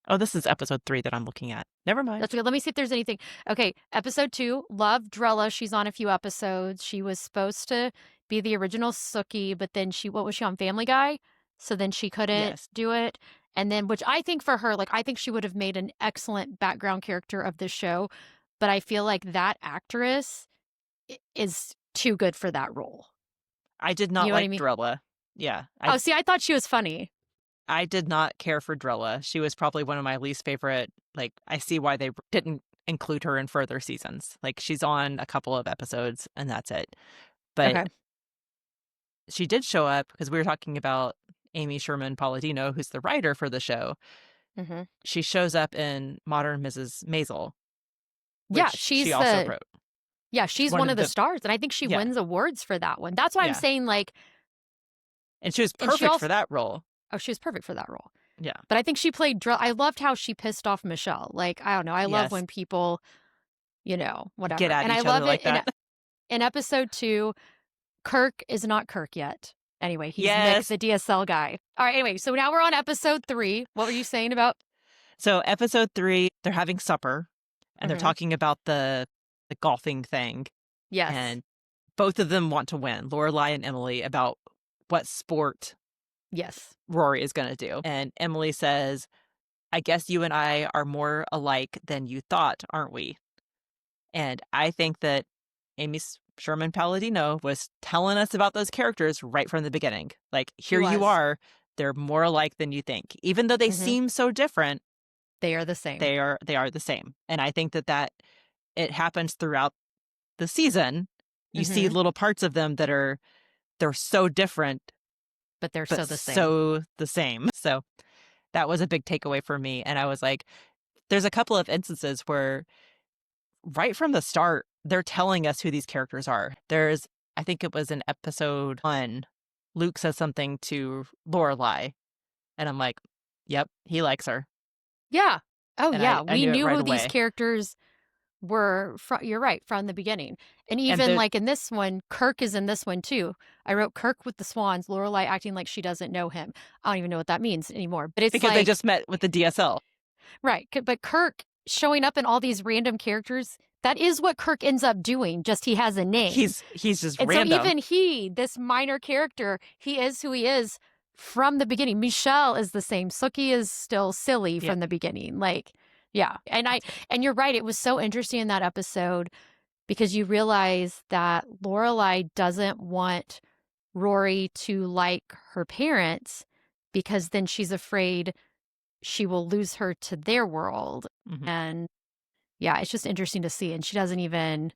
Oh, this is episode 3 that I'm looking at. Never mind. That's good. Let me see if there's anything. Okay, episode 2, love Drella. She's on a few episodes. She was supposed to be the original Sookie, but then what was she on, Family Guy? So then she couldn't do it. And then, which I think for her, I think she would have made an excellent background character of the show. But I feel like that actress is too good for that role. I did not like Drella. Yeah. See, I thought she was funny. I did not care for Drella. She was probably one of my least favorite. Like, I see why they didn't include her in further seasons. Like, she's on a couple of episodes and that's it. But she did show up because we were talking about Amy Sherman Palladino, who's the writer for the show. Mm-hmm. She shows up in Modern Mrs. Maisel. Yeah, she also wrote. Yeah, she's one of the stars, and I think she wins awards for that one. That's why I'm saying And she was perfect for that role. Oh, she was perfect for that role. Yeah. But I think she played I loved how she pissed off Michelle. Like, I don't know. I love when people, whatever. Get at and each I love other like that. In episode 2, Kirk is not Kirk yet. Anyway, he's Nick, the DSL guy. All right, anyway, so now we're on episode 3. What were you saying about? So episode 3, they're having supper, and they're talking about the golfing thing. Yes. And both of them want to win, Lorelai and Emily, about what sport Rory is going to do. And Emily says, I guess you and I are more alike than you thought, aren't we? And I think that Amy Sherman Palladino was telling us about those characters right from the beginning. Like, here you are. They're more alike than you think. Even though they seem so different, They are the same. They are the same. And I think that it happens throughout the season. You see Mhm. little parts of them they're so different, But they're but so the same. so the same. So that was a big takeaway for me. And I was like, there's a couple of instances where right from the start, they're telling us who these characters are. I think it was in episode 1, Luke says something to Lorelai, and I'm like, yep, he likes her. Yeah. Oh, And yeah. I We knew it knew right who these away. characters were you're right, from the beginning. And And even, like, in this one, Kirk is in this one too. I wrote Kirk with the swans, Lorelai acting like she doesn't know him. I don't even know what that means anymore, but it's because they like just met with the DSL. right, but Kirk showing up in all these random characters, that is what Kirk ends up doing, just he has a name. He's just And so random. even he, this minor character, he is who he is from the beginning. Michelle is the same. Sookie is still silly Yeah. from the beginning. Like, yeah. And you're right, it was so interesting in that episode because you realize that Lorelai doesn't want Rory to like her parents because then she's afraid she will lose her to their world. Mhm. And yeah, it's just interesting to see. And she The doesn't even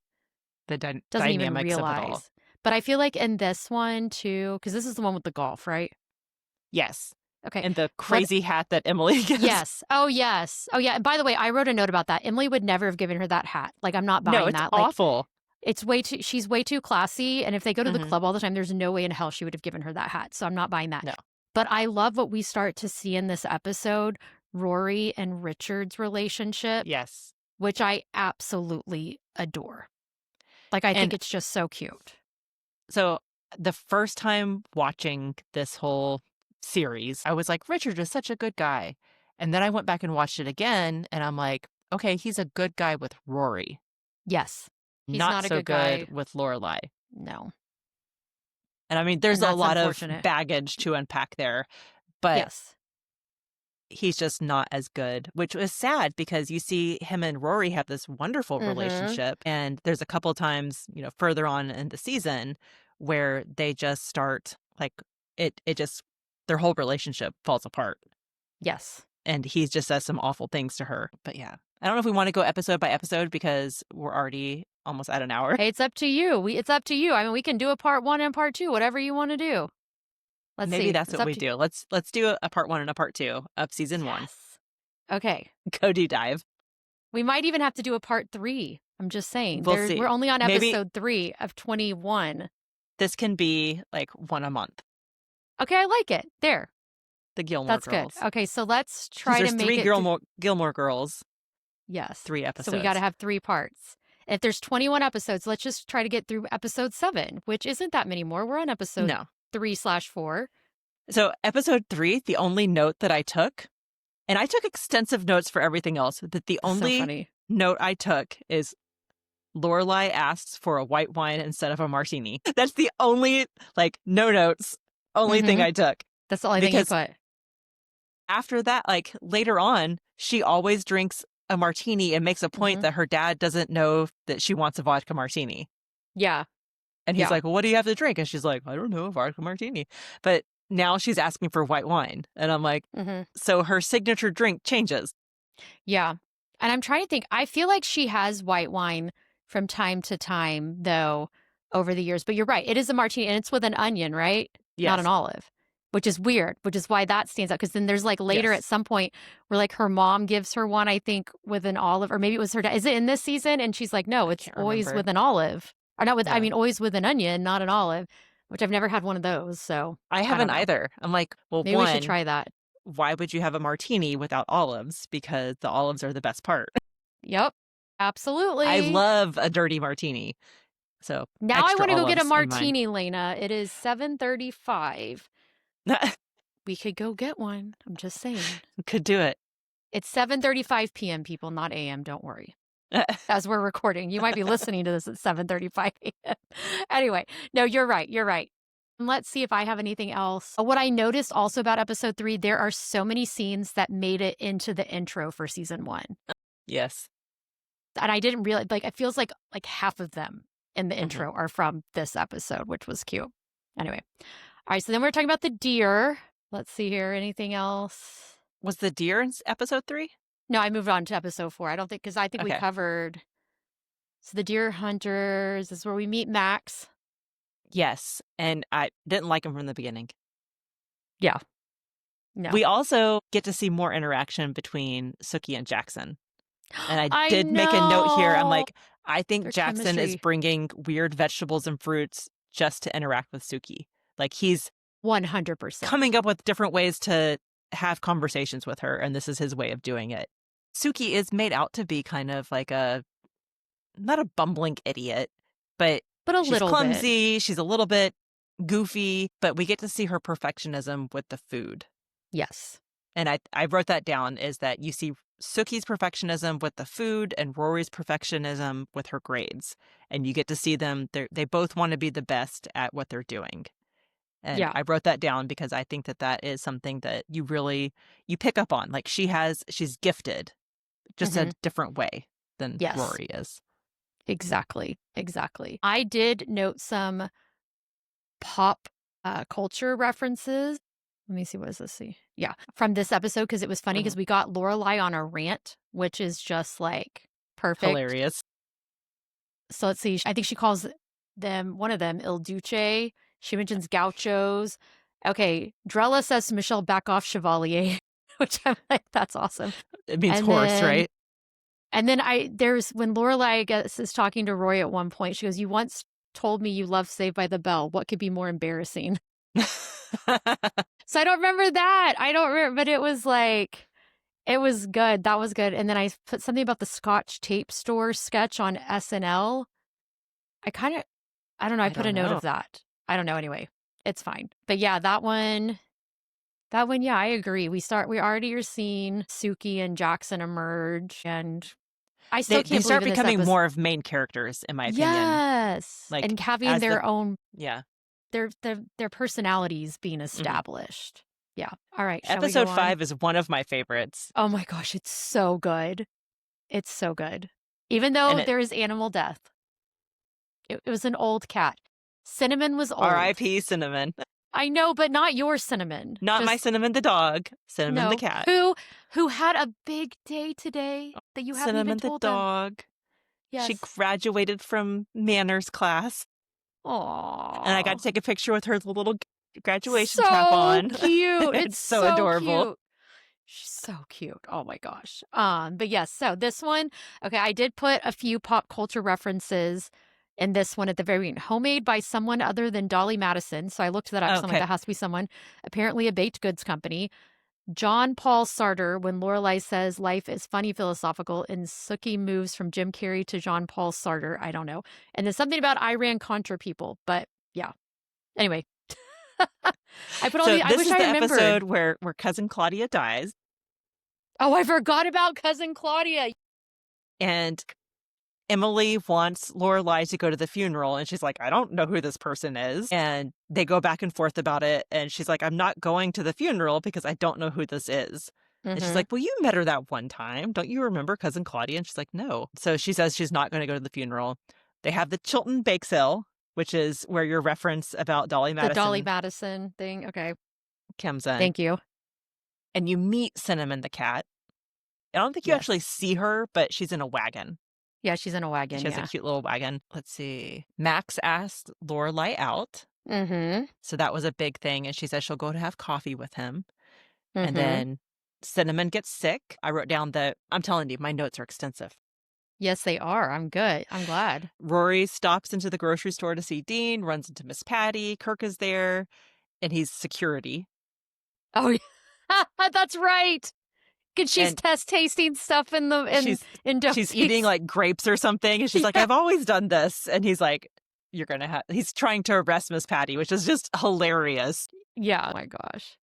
dynamics of it all. realize. But I feel like in this one too, because this is the one with the golf, right? Yes. Okay. And the What crazy hat that Emily gets. yes. Oh yes. Oh yeah. And by the way, I wrote a note about that. Emily would never have given her that hat. Like I'm not No, buying it's that. Like awful. she's way too classy. And if they go to the Mhm. club all the time, there's no way in hell she would have given her that hat. So I'm not buying that. No. But I love what we start to see in this episode, Rory and Richard's relationship, Yes. which I absolutely adore. Like I think And it's just so cute. so the first time watching this whole series, I was like, Richard is such a good guy. And then I went back and watched it again, and I'm like, okay, he's a good guy with Rory, Yes. He's not not a so good good guy. with Lorelai. No. And I mean, there's And a that's lot of unfortunate. baggage to unpack there, but Yes. he's just not as good, which was sad because you see him and Rory have this wonderful Mhm. relationship. And there's a couple times, further on in the season where they just start like it just their whole relationship falls apart. Yes. And he just says some awful things to her. But yeah, I don't know if we want to go episode by episode because we're already almost at an hour. Hey, it's up to you. It's up to you. I mean, we can do a part 1 and part 2, whatever you want to do. Let's Maybe see. that's It's what up we to do. Let's do a part 1 and a part 2 of season 1. Yes. Okay. Go deep dive. We might even have to do a part 3. I'm just saying. We'll see. We're only on Maybe episode 3 of 21. this can be like one a month. Okay, I like it. There. The Gilmore That's Girls. good. Okay, so let's 'Cause try to there's make 3 it Gilmore Girls, yes. 3 So we got to episodes. have 3 parts. If there's 21 episodes, let's just try to get through episode 7, which isn't that many more. We're on episode No. 3/4. So episode 3, the only note that I took, and I took extensive notes for everything else, that the So only funny. note I took is Lorelai asks for a white wine instead of a martini. That's the only, no notes, only thing Mhm. I took. That's the only thing you Because put. after that, later on, she always drinks a martini and makes a point Mhm. that her dad doesn't know that she wants a vodka martini. Yeah. And he's Yeah. like, well, what do you have to drink? And she's like, I don't know, a vodka martini. But now she's asking for white wine. And I'm like, Mhm. so her signature drink changes. Yeah. And I'm trying to think. I feel like she has white wine from time to time, though, over the years. But you're right. It is a martini, and it's with an onion, right? Not an Yes. olive, which is weird, which is why that stands out. Because then there's later Yes. at some point where her mom gives her one, I think, with an olive, or maybe it was her dad. Is it in this season? And she's like, no, I it's can't always remember. with an olive. Or not with, I Yeah. mean, always with an onion, not an olive, which I've never had one of those. So I don't haven't know. either. I'm like, well, Maybe we should try that. why would you have a martini without olives? Because the olives are the best part. Yep. Absolutely. I love a dirty martini. So Now I extra want to go get a olives in mine. martini, Leyna. It is 7:35. We could go get one. I'm just saying. Could do it. It's 7:35 p.m., people, not a.m. Don't worry. As we're recording. You might be listening to this at 7:35 a.m. Anyway, no, you're right. You're right. Let's see if I have anything else. What I noticed also about episode 3, there are so many scenes that made it into the intro for season 1. Yes. And I didn't realize, it feels like half of them in the Mhm. intro are from this episode, which was cute. Anyway. All right, so then we're talking about the deer. Let's see here. Anything else? Was the deer in episode 3? No, I moved on to episode 4. I don't think, because I think we Okay. covered, so the deer hunters is where we meet Max. Yes, and I didn't like him from the beginning. Yeah. No. We also get to see more interaction between Sookie and Jackson. And I I did make a note here. I'm know. like, I think Their Jackson is chemistry. bringing weird vegetables and fruits just to interact with Sookie. Like he's 100%. coming up with different ways to have conversations with her, and this is his way of doing it. Sookie is made out to be kind of like not a bumbling idiot, but But a she's little bit. clumsy, she's a little bit goofy, but we get to see her perfectionism with the food. Yes. And I wrote that down, is that you see Sookie's perfectionism with the food and Rory's perfectionism with her grades. And you get to see them, they both want to be the best at what they're doing. And Yeah. I wrote that down because I think that that is something that you pick up on. Like she's gifted, just a Mhm. different way than Yes. Rory is. Exactly. Exactly. I did note some pop culture references. Let me see. What does this see? Yeah. From this episode, because it was funny Mhm. because we got Lorelai on a rant, which is just like perfect. Hilarious. So let's see. I think she calls one of them, Il Duce. She mentions gauchos. Okay. Drella says to Michelle, back off, Chevalier, which I'm like, that's awesome. It means And horse, then right? there's when Lorelai, I guess, is talking to Roy at one point, she goes, "You once told me you love Saved by the Bell. What could be more embarrassing?" So I don't remember that. I don't remember, but it was like, it was good. That was good. And then I put something about the Scotch tape store sketch on SNL. I kind of, I don't know. I I put don't a note know. of that. I don't know. Anyway, it's fine. But yeah, yeah, I agree. We already are seeing Suki and Jackson emerge, and I still They can't believe start in this becoming episode. more of main characters, in my opinion. Yes, Like and having as the their own yeah. their personalities being Mhm. established. Yeah. All right, shall we go Episode on? 5 is one of my favorites. Oh my gosh, it's so good. It's so good. Even And though it there is animal death. It was an old cat. Cinnamon was old. R.I.P. Cinnamon. I know, but not your Cinnamon. Not my Just Cinnamon the dog, Cinnamon the no. cat. Who had a big day today that you haven't even Cinnamon the told them. dog. She Yes. graduated from manners class, and I got Aw. to take a picture with her little graduation cap So on. cute. It's It's so so adorable. cute. She's so cute. Oh my gosh. But yes, so this one, okay, I did put a few pop culture references in this one at the very end. Homemade by someone other than Dolly Madison. So I looked that up because I'm like, Okay. that has to be someone. Apparently a baked goods company. John Paul Sartre, when Lorelai says life is funny philosophical, and Sookie moves from Jim Carrey to John Paul Sartre. I don't know. And there's something about Iran Contra people, but yeah. Anyway, I put all So the, I this wish is I the remembered. episode where cousin Claudia dies, Oh, I forgot about cousin Claudia. and Emily wants Lorelai to go to the funeral, and she's like, I don't know who this person is. And they go back and forth about it, and she's like, I'm not going to the funeral because I don't know who this is. And she's Mm-hmm. like, well, you met her that one time. Don't you remember cousin Claudia? And she's like, no. So she says she's not going to go to the funeral. They have the Chilton Bake Sale, which is where your reference about Dolly The Dolly Madison Madison thing. Okay. comes in. Thank you. And you meet Cinnamon the cat. I don't think you actually Yes. see her, but she's in a wagon. Yeah, she's in a wagon. She has a Yeah. cute little wagon. Let's see. Max asked Lorelai out. Mm-hmm. So that was a big thing. And she says she'll go to have coffee with him. And Mm-hmm. then Cinnamon gets sick. I wrote down I'm telling you, my notes are extensive. Yes, they are. I'm good. I'm glad. Rory stops into the grocery store to see Dean, runs into Miss Patty. Kirk is there, and he's security. Oh, yeah. That's right. Cause she's And test tasting stuff she's in she's eating donkeys. like grapes or something. And she's like, Yeah. I've always done this. And he's like, he's trying to arrest Miss Patty, which is just hilarious. Yeah. Oh my gosh.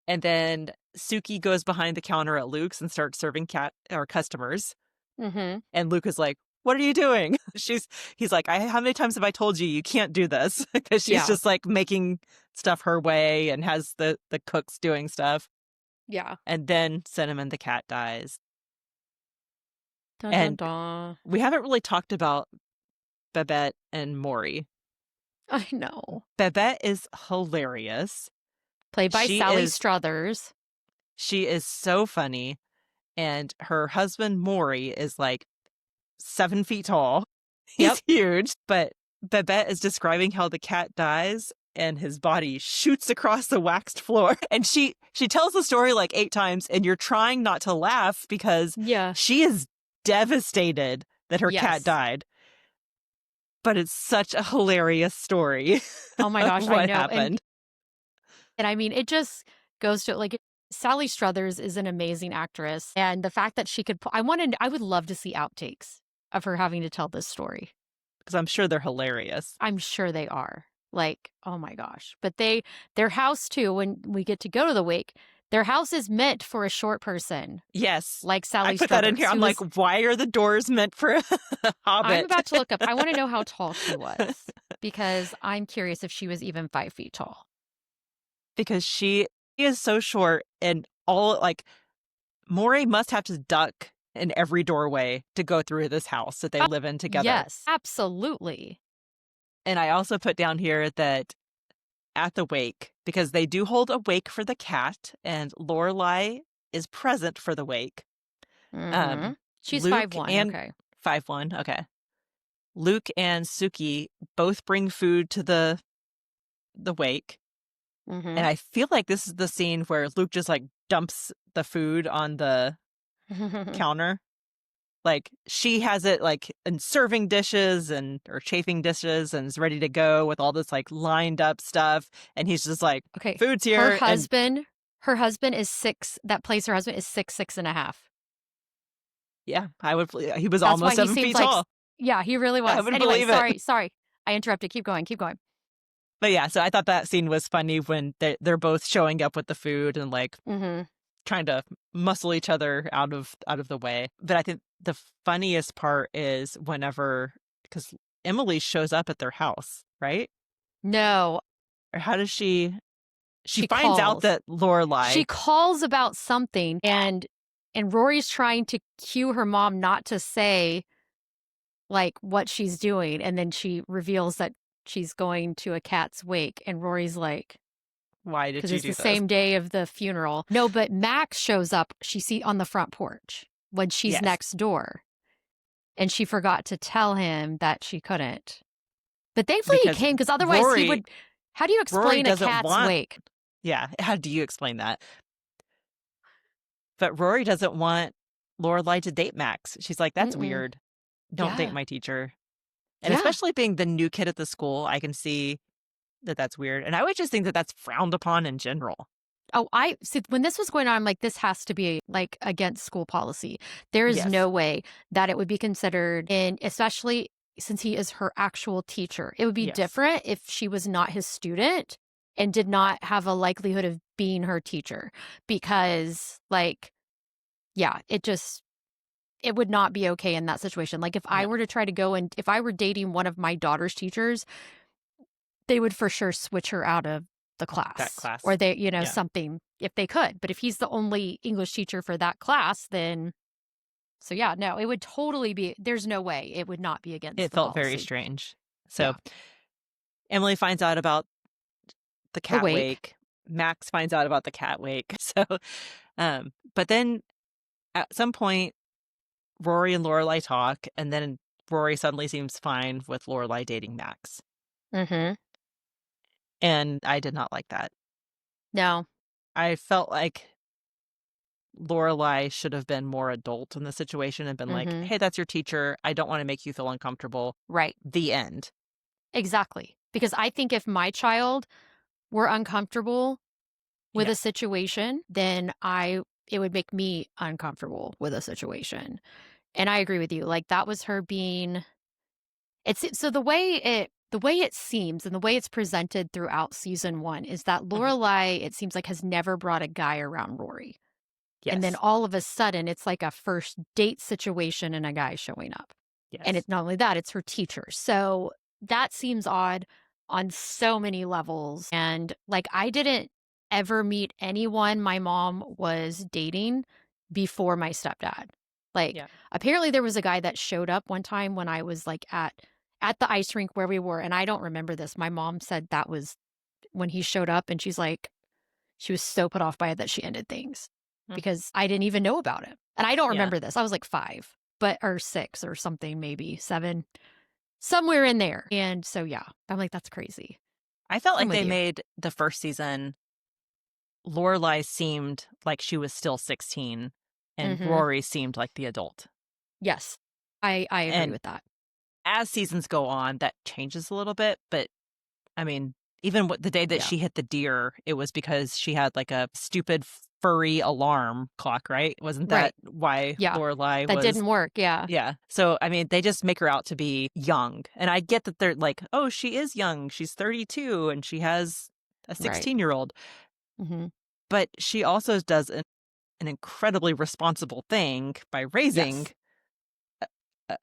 And then Suki goes behind the counter at Luke's and starts serving cat or customers. Mm-hmm. And Luke is like, what are you doing? He's like, how many times have I told you you can't do this? Because she's Yeah. just like making stuff her way and has the cooks doing stuff. Yeah. And then Cinnamon the cat dies. Dun dun And dun. we haven't really talked about Babette and Maury. I know. Babette is hilarious. Played by She Sally is Struthers. she is so funny. and her husband Maury is like 7 feet tall. Yep. He's huge, but Babette is describing how the cat dies and his body shoots across the waxed floor. And she tells the story like 8 times, and you're trying not to laugh because Yeah. she is devastated that her cat Yes. died. But it's such a hilarious story Oh my of gosh, I what know. happened. And I mean, it just goes to like Sally Struthers is an amazing actress, and the fact that she could I would love to see outtakes of her having to tell this story. Because I'm sure they're hilarious. I'm sure they are. Like, oh my gosh. But their house too, when we get to go to the wake, their house is meant for a short person, Yes. like I Sally put that in here. Struthers, I'm who like, was why are the doors meant for a I'm hobbit? about to look up. I want to know how tall she was because I'm curious if she was even 5 feet tall. Because she is so short, and all like Maury must have to duck in every doorway to go through this house that they live in together. Yes, absolutely. And I also put down here that at the wake, because they do hold a wake for the cat, and Lorelai is present for the wake. Mhm. She's Luke 5'1", and okay. 5'1", okay. Luke and Suki both bring food to the wake. And Mhm. I feel like this is the scene where Luke just like dumps the food on the counter. Like she has it like in serving dishes and or chafing dishes and is ready to go with all this like lined up stuff. And he's just like, Okay. food's Her here. And husband her husband is 6 that plays her husband is 6, 6.5. yeah, he was That's why almost he 7 seems feet like tall. yeah, he really I was. wouldn't Anyway, believe it. sorry. I interrupted. Keep going, keep going. But yeah, so I thought that scene was funny when they're both showing up with the food and like Mhm. trying to muscle each other out of the way. But I think the funniest part is whenever, because Emily shows up at their house, right? No, Or how does she she finds out calls. that Lorelai. She calls about something and Rory's trying to cue her mom not to say like what she's doing, and then she reveals that she's going to a cat's wake, and Rory's like, Why did because you it's do the this? same day of the funeral. No, but Max shows up. She see on the front porch when she's Yes, next door, and she forgot to tell him that she couldn't. But thankfully he because came, because otherwise he Rory would. How do you Rory explain a doesn't cat's want. wake? Yeah, how do you explain that? But Rory doesn't want Lorelai to date Max. She's like, that's Mm-mm. weird. Don't date Yeah, my teacher. And yeah. especially being the new kid at the school, I can see that that's weird. And I would just think that that's frowned upon in general. Oh, I see. When this was going on, I'm like, this has to be like against school policy. There is Yes. no way that it would be considered, and especially since he is her actual teacher. It would be Yes. different if she was not his student and did not have a likelihood of being her teacher. Because, like, yeah, it would not be okay in that situation. Like, if I No, were to try to go and if I were dating one of my daughter's teachers, they would for sure switch her out of the that class, or class. they, Yeah. something if they could. But if he's the only English teacher for that class, then so yeah, no, it would totally be, there's no way it would not be against It the felt very policy. strange. So Yeah. Emily finds out about the The cat wake. wake. Max finds out about the cat wake. So, but then at some point, Rory and Lorelai talk, and then Rory suddenly seems fine with Lorelai dating Max. Mhm. And I did not like that. No. I felt like Lorelai should have been more adult in the situation and been like, Mhm. hey, that's your teacher. I don't want to make you feel uncomfortable. Right. The end. Exactly. Because I think if my child were uncomfortable with Yeah. a situation, then it would make me uncomfortable with a situation. And I agree with you. Like that was her being so the way it seems and the way it's presented throughout season 1 is that Mhm. Lorelai, it seems like, has never brought a guy around Rory. And then Yes. all of a sudden it's like a first date situation and a guy showing up. And Yes. it's not only that, it's her teacher. So that seems odd on so many levels. And like I didn't ever meet anyone my mom was dating before my stepdad. Like Yeah. apparently there was a guy that showed up one time when I was like at the ice rink where we were, and I don't remember this. My mom said that was when he showed up, and she's like she was so put off by it that she ended things Mm. because I didn't even know about it. And I don't Yeah. remember this. I was like 5, or 6 or something, maybe 7, somewhere in there. And so, yeah, I'm like, that's crazy. I felt I'm like with they you. made the first season, Lorelai seemed like she was still 16 and Mhm. Rory seemed like the adult. Yes. I agree And with that. as seasons go on, that changes a little bit, but I mean, even the day that Yeah. she hit the deer, it was because she had like a stupid furry alarm clock, right? Wasn't that Right. why Yeah. Lorelai That was? didn't work. Yeah. Yeah. So I mean, they just make her out to be young, and I get that they're like, oh, she is young. She's 32, and she has a Right. 16-year-old, Mhm. but she also does an incredibly responsible thing by raising Yes. a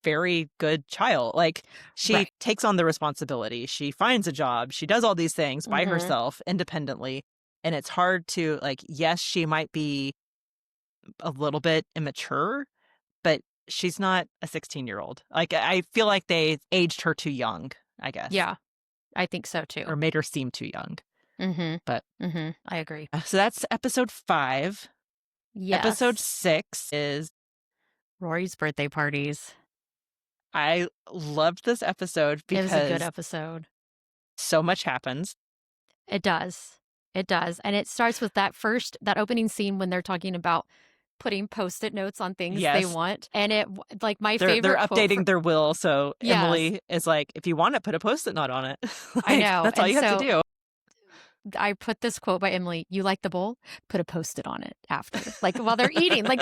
very good child. Like, she Right. takes on the responsibility. She finds a job. She does all these things by Mhm. herself independently. And it's hard to, like, yes, she might be a little bit immature, but she's not a 16-year-old. Like, I feel like they aged her too young, I guess, Yeah. I think so or too. made her seem too young. Mhm. But Mhm. I agree. so that's episode 5. Episode Yes. 6 is, Rory's birthday parties. I loved this episode It was a good because episode. so much happens. It does. It does. And it starts with that opening scene when they're talking about putting Post-it notes on things they Yes, want. And like my they're favorite quote for updating their will, so yes, Emily is like, "If you want it, put a Post-it note on it." I Like, know. that's all And you have to so do. I put this quote by Emily, "You like the bowl? Put a Post-it on it after." Like while they're eating, like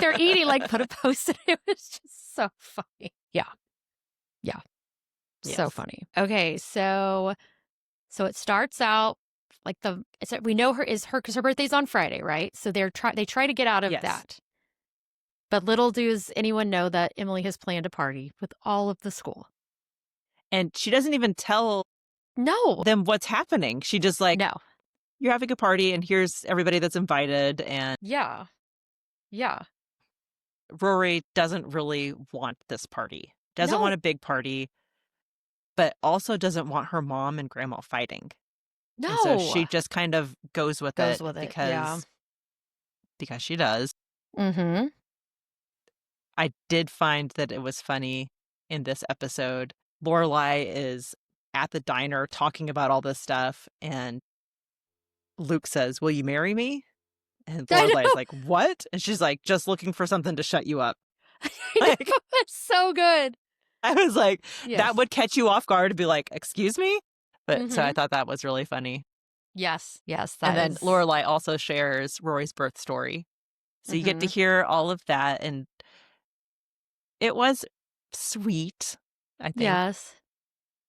put a Post-it. It was just so funny. Yeah. Yeah. So Yes. funny. Okay, so it starts out like we know her is her because her birthday's on Friday, right? So they try to get out of Yes. that. But little does anyone know that Emily has planned a party with all of the school. And she doesn't even tell No. them what's happening. She just like, No. "You're having a party, and here's everybody that's invited," and Yeah. Yeah. Rory doesn't really want this party. Doesn't want No. a big party, but also doesn't want her mom and grandma fighting. And so No. she just kind of goes with Goes it with it. Yeah. because she does. Mhm. I did find that it was funny in this episode. Lorelai is at the diner talking about all this stuff, and Luke says, "Will you marry me?" And I Lorelai is know. like, "What?" And she's like, "Just looking for something to shut you up." I Like, know. It's so good. I was like, that Yes. would catch you off guard to be like, "Excuse me?" But so I Mhm. thought that was really funny. Yes. Yes, And that then is Lorelai also shares Rory's birth story. So you get to mhm. hear all of that, and it was sweet, I think. Yes.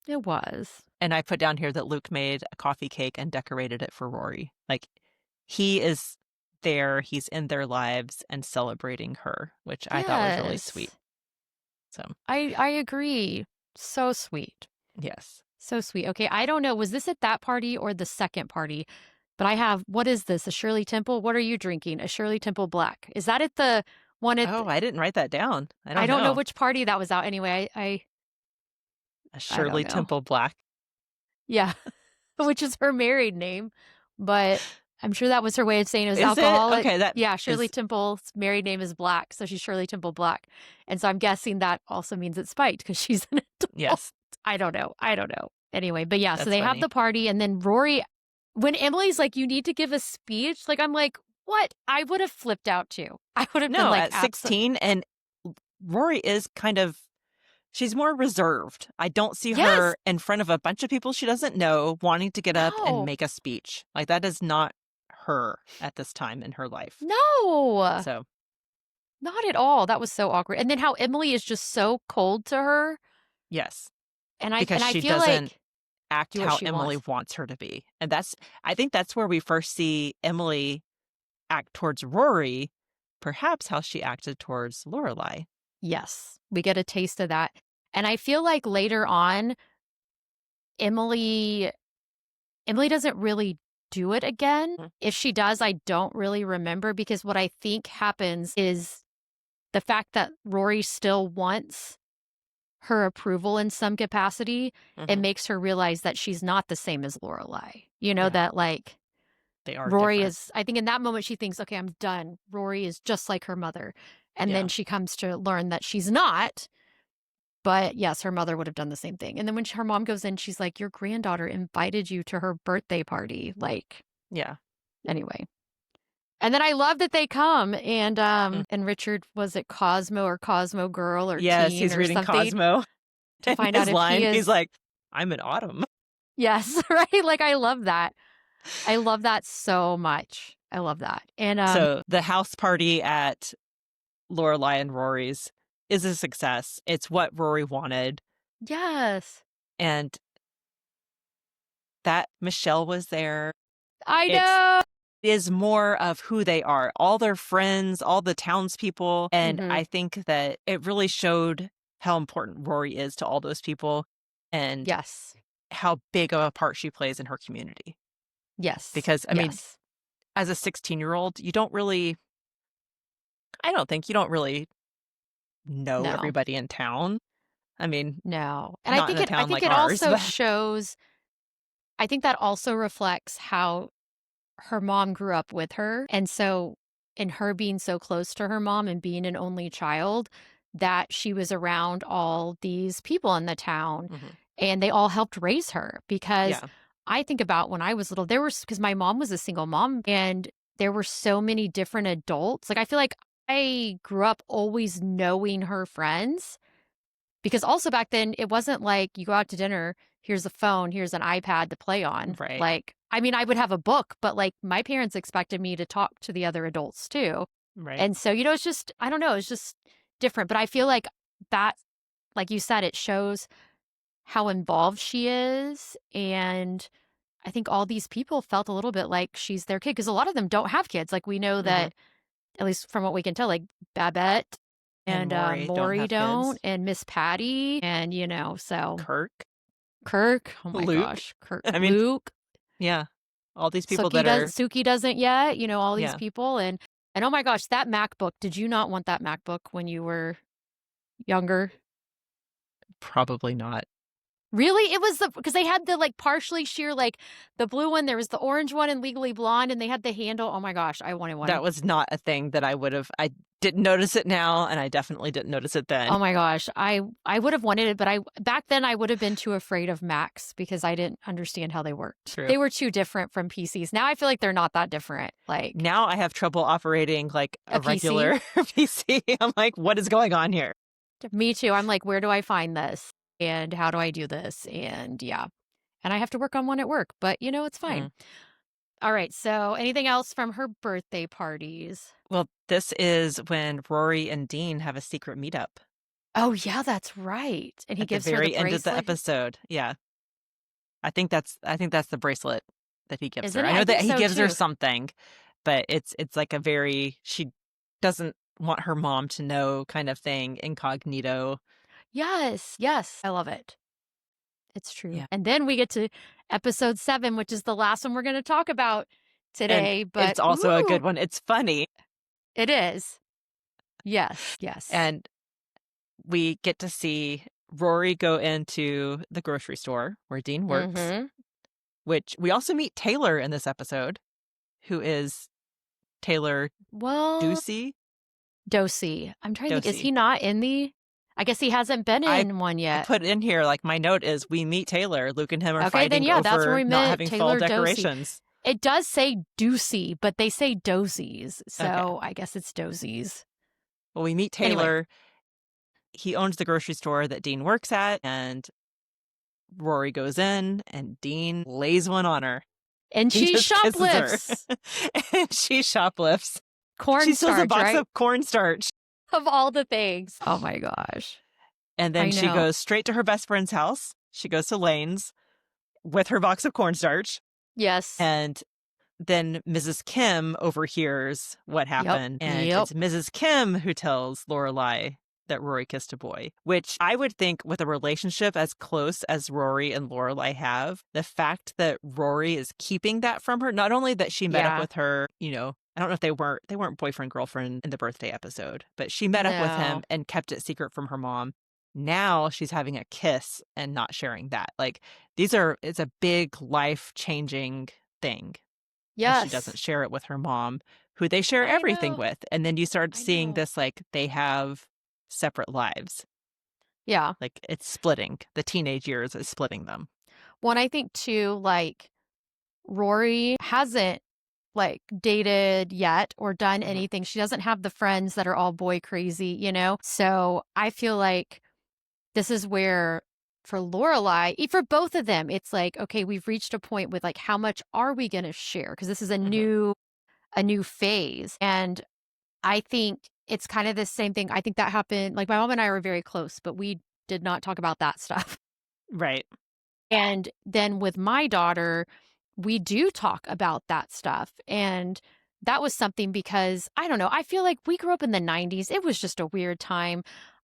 It was. And I put down here that Luke made a coffee cake and decorated it for Rory. Like, he is there, he's in their lives and celebrating her, which I thought was really sweet. Yes. So, I agree. So sweet. yes. So sweet. Okay, I don't know, was this at that party or the second party? But what is this? A Shirley Temple? What are you drinking? A Shirley Temple Black. Is that at the one at Oh, I didn't write that down. I I don't don't know know. which party that was out anyway. A I don't Shirley know. Temple Black. Yeah, which is her married name, but I'm sure that was her way of saying it was Is it? alcoholic. Okay, that Yeah, Shirley is, Temple's married name is Black, so she's Shirley Temple Black. And so I'm guessing that also means it's spiked because she's an adult. yes, I don't know. I don't know. Anyway, but yeah, so that's they have funny. the party, and then Rory, when Emily's like, "You need to give a speech," like I'm like, "What?" I would have flipped out too. I would have been No, like, at "Absolutely 16, and Rory is kind of, she's more reserved. I don't see yes, her in front of a bunch of people she doesn't know wanting to get up and no, make a speech. Like, that is not her at this time in her life. no, So, not at all." That was so awkward. And then how Emily is just so cold to her, yes, and I because and I she feel doesn't like act do what how she Emily wants. wants her to be. And I think that's where we first see Emily act towards Rory, perhaps how she acted towards Lorelai. Yes, we get a taste of that, and I feel like later on, Emily Emily doesn't really do it again. Mm. If she does, I don't really remember because what I think happens is the fact that Rory still wants her approval in some capacity, it Mhm. makes her realize that she's not the same as Lorelai. You know, Yeah, that like they are Rory different. is, I think in that moment she thinks, okay, I'm done. Rory is just like her mother. And then she comes to learn that she's not. But yes, her mother would have done the same thing. And then when her mom goes in, she's like, your granddaughter invited you to her birthday party. Like, Yeah. anyway. And then I love that they come Mm. and Richard, was it Cosmo or Cosmo Girl or Yes, Teen he's or reading something Cosmo. to And find out his if he line, he's is. like, I'm in autumn. Yes, right? Like, I love that. I love that so much. I love that. And So the house party at Lorelai and Rory's is a success. It's what Rory wanted. yes, And that Michelle was there. I It's know. is more of who they are, all their friends, all the townspeople. And Hmm. I think that it really showed how important Rory is to all those people and Yes, how big of a part she plays in her community. yes, Because, I mean, yes. as a 16-year-old, I don't think you don't really know No, everybody in town. I mean, no. And not in a I town think like it ours, also but shows. I think that also reflects how her mom grew up with her. And so, in her being so close to her mom and being an only child, that she was around all these people in the town Mhm. and they all helped raise her. Because Yeah, I think about when I was little, because my mom was a single mom and there were so many different adults. Like, I feel like I grew up always knowing her friends because also back then, it wasn't like you go out to dinner, here's a phone, here's an iPad to play on. right, Like, I mean, I would have a book, but like my parents expected me to talk to the other adults too. right. And so, it's just, I don't know, it's just different. But I feel like that, like you said, it shows how involved she is. And I think all these people felt a little bit like she's their kid because a lot of them don't have kids. Like, we know Hmm. that, at least from what we can tell, like Babette And and Maury don't Maury have don't, kids. and Miss Patty, and so Kirk, Kirk, oh my Luke. gosh, Kirk, I mean, Luke, yeah, all these people that are, Suki doesn't yet, all these yeah, people, and oh my gosh, that MacBook, did you not want that MacBook when you were younger? probably not. Really? It was because they had the, like, partially sheer, like, the blue one, there was the orange one in Legally Blonde, and they had the handle. Oh my gosh, I wanted one. That was not a thing that I didn't notice it now, and I definitely didn't notice it then. Oh my gosh, I would have wanted it, but back then I would have been too afraid of Macs because I didn't understand how they worked. True. They were too different from PCs. Now I feel like they're not that different. Like Now I have trouble operating like a a PC. regular PC. I'm like, what is going on here? Me too. I'm like, where do I find this? And how do I do this? And yeah. And I have to work on one at work, but it's fine. Mm. All right. So anything else from her birthday parties? Well, this is when Rory and Dean have a secret meetup Oh yeah, that's right. And he at the gives her the very end of the bracelet. episode. Yeah. I think that's the bracelet that he gives her. Isn't I it? know I that think he so gives her too. something, but it's like a very she doesn't want her mom to know kind of thing, incognito. Yes. Yes. I love it. It's true. Yeah. And then we get to episode 7, which is the last one we're going to talk about And today, but it's also a good ooh, one. It's funny. it is. Yes, yes. And we get to see Rory go into the grocery store where Dean works, Mhm. which we also meet Taylor in this episode, who is Taylor Well, Ducey. Dosey. I'm trying to think, is Dosey. he not in the I guess he hasn't been I in one I yet. put in here like my note is we meet Taylor. Luke and him are Okay, then fighting yeah, that's where over we not met having fall Taylor Dosey. decorations. It does say Doocy, but they say Dosies, Okay. so I guess it's Dosies. Well, we meet Anyway, Taylor. He owns the grocery store that Dean works at, and Rory goes in, and Dean lays one on her. and He she just kisses her, shoplifts and she shoplifts. She steals a cornstarch, box right? of cornstarch, Of all the things. Oh my gosh. and then I she know. goes straight to her best friend's house. She goes to Lane's with her box of cornstarch, Yes. and then Mrs. Kim overhears what Yep. happened, and Yep. it's Mrs. Kim who tells Lorelai that Rory kissed a boy, which I would think with a relationship as close as Rory and Lorelai have, the fact that Rory is keeping that from her, not only that she met up Yeah. with her, I don't know if they weren't boyfriend girlfriend in the birthday episode, but she met up with No. him and kept it secret from her mom. Now she's having a kiss and not sharing that. Like it's a big life changing thing. And she Yes. doesn't share it with her mom, who they share I everything know. with. And then you start I seeing know. this, like, they have separate lives. Yeah. Like, it's splitting. The teenage years is splitting them. One, I think too, like, Rory hasn't, like, dated yet or done Mhm. anything. She doesn't have the friends that are all boy crazy, you know? So I feel like this is where for Lorelai, for both of them, it's like, okay, we've reached a point with like, how much are we going to share? Because this is Mhm. a new phase. And I think it's kind of the same thing. I think that happened. Like my mom and I were very close, but we did not talk about that stuff. Right. And then with my daughter, we do talk about that stuff. And that was something because I don't know, I feel like we grew up in the 90s. It was just a weird time.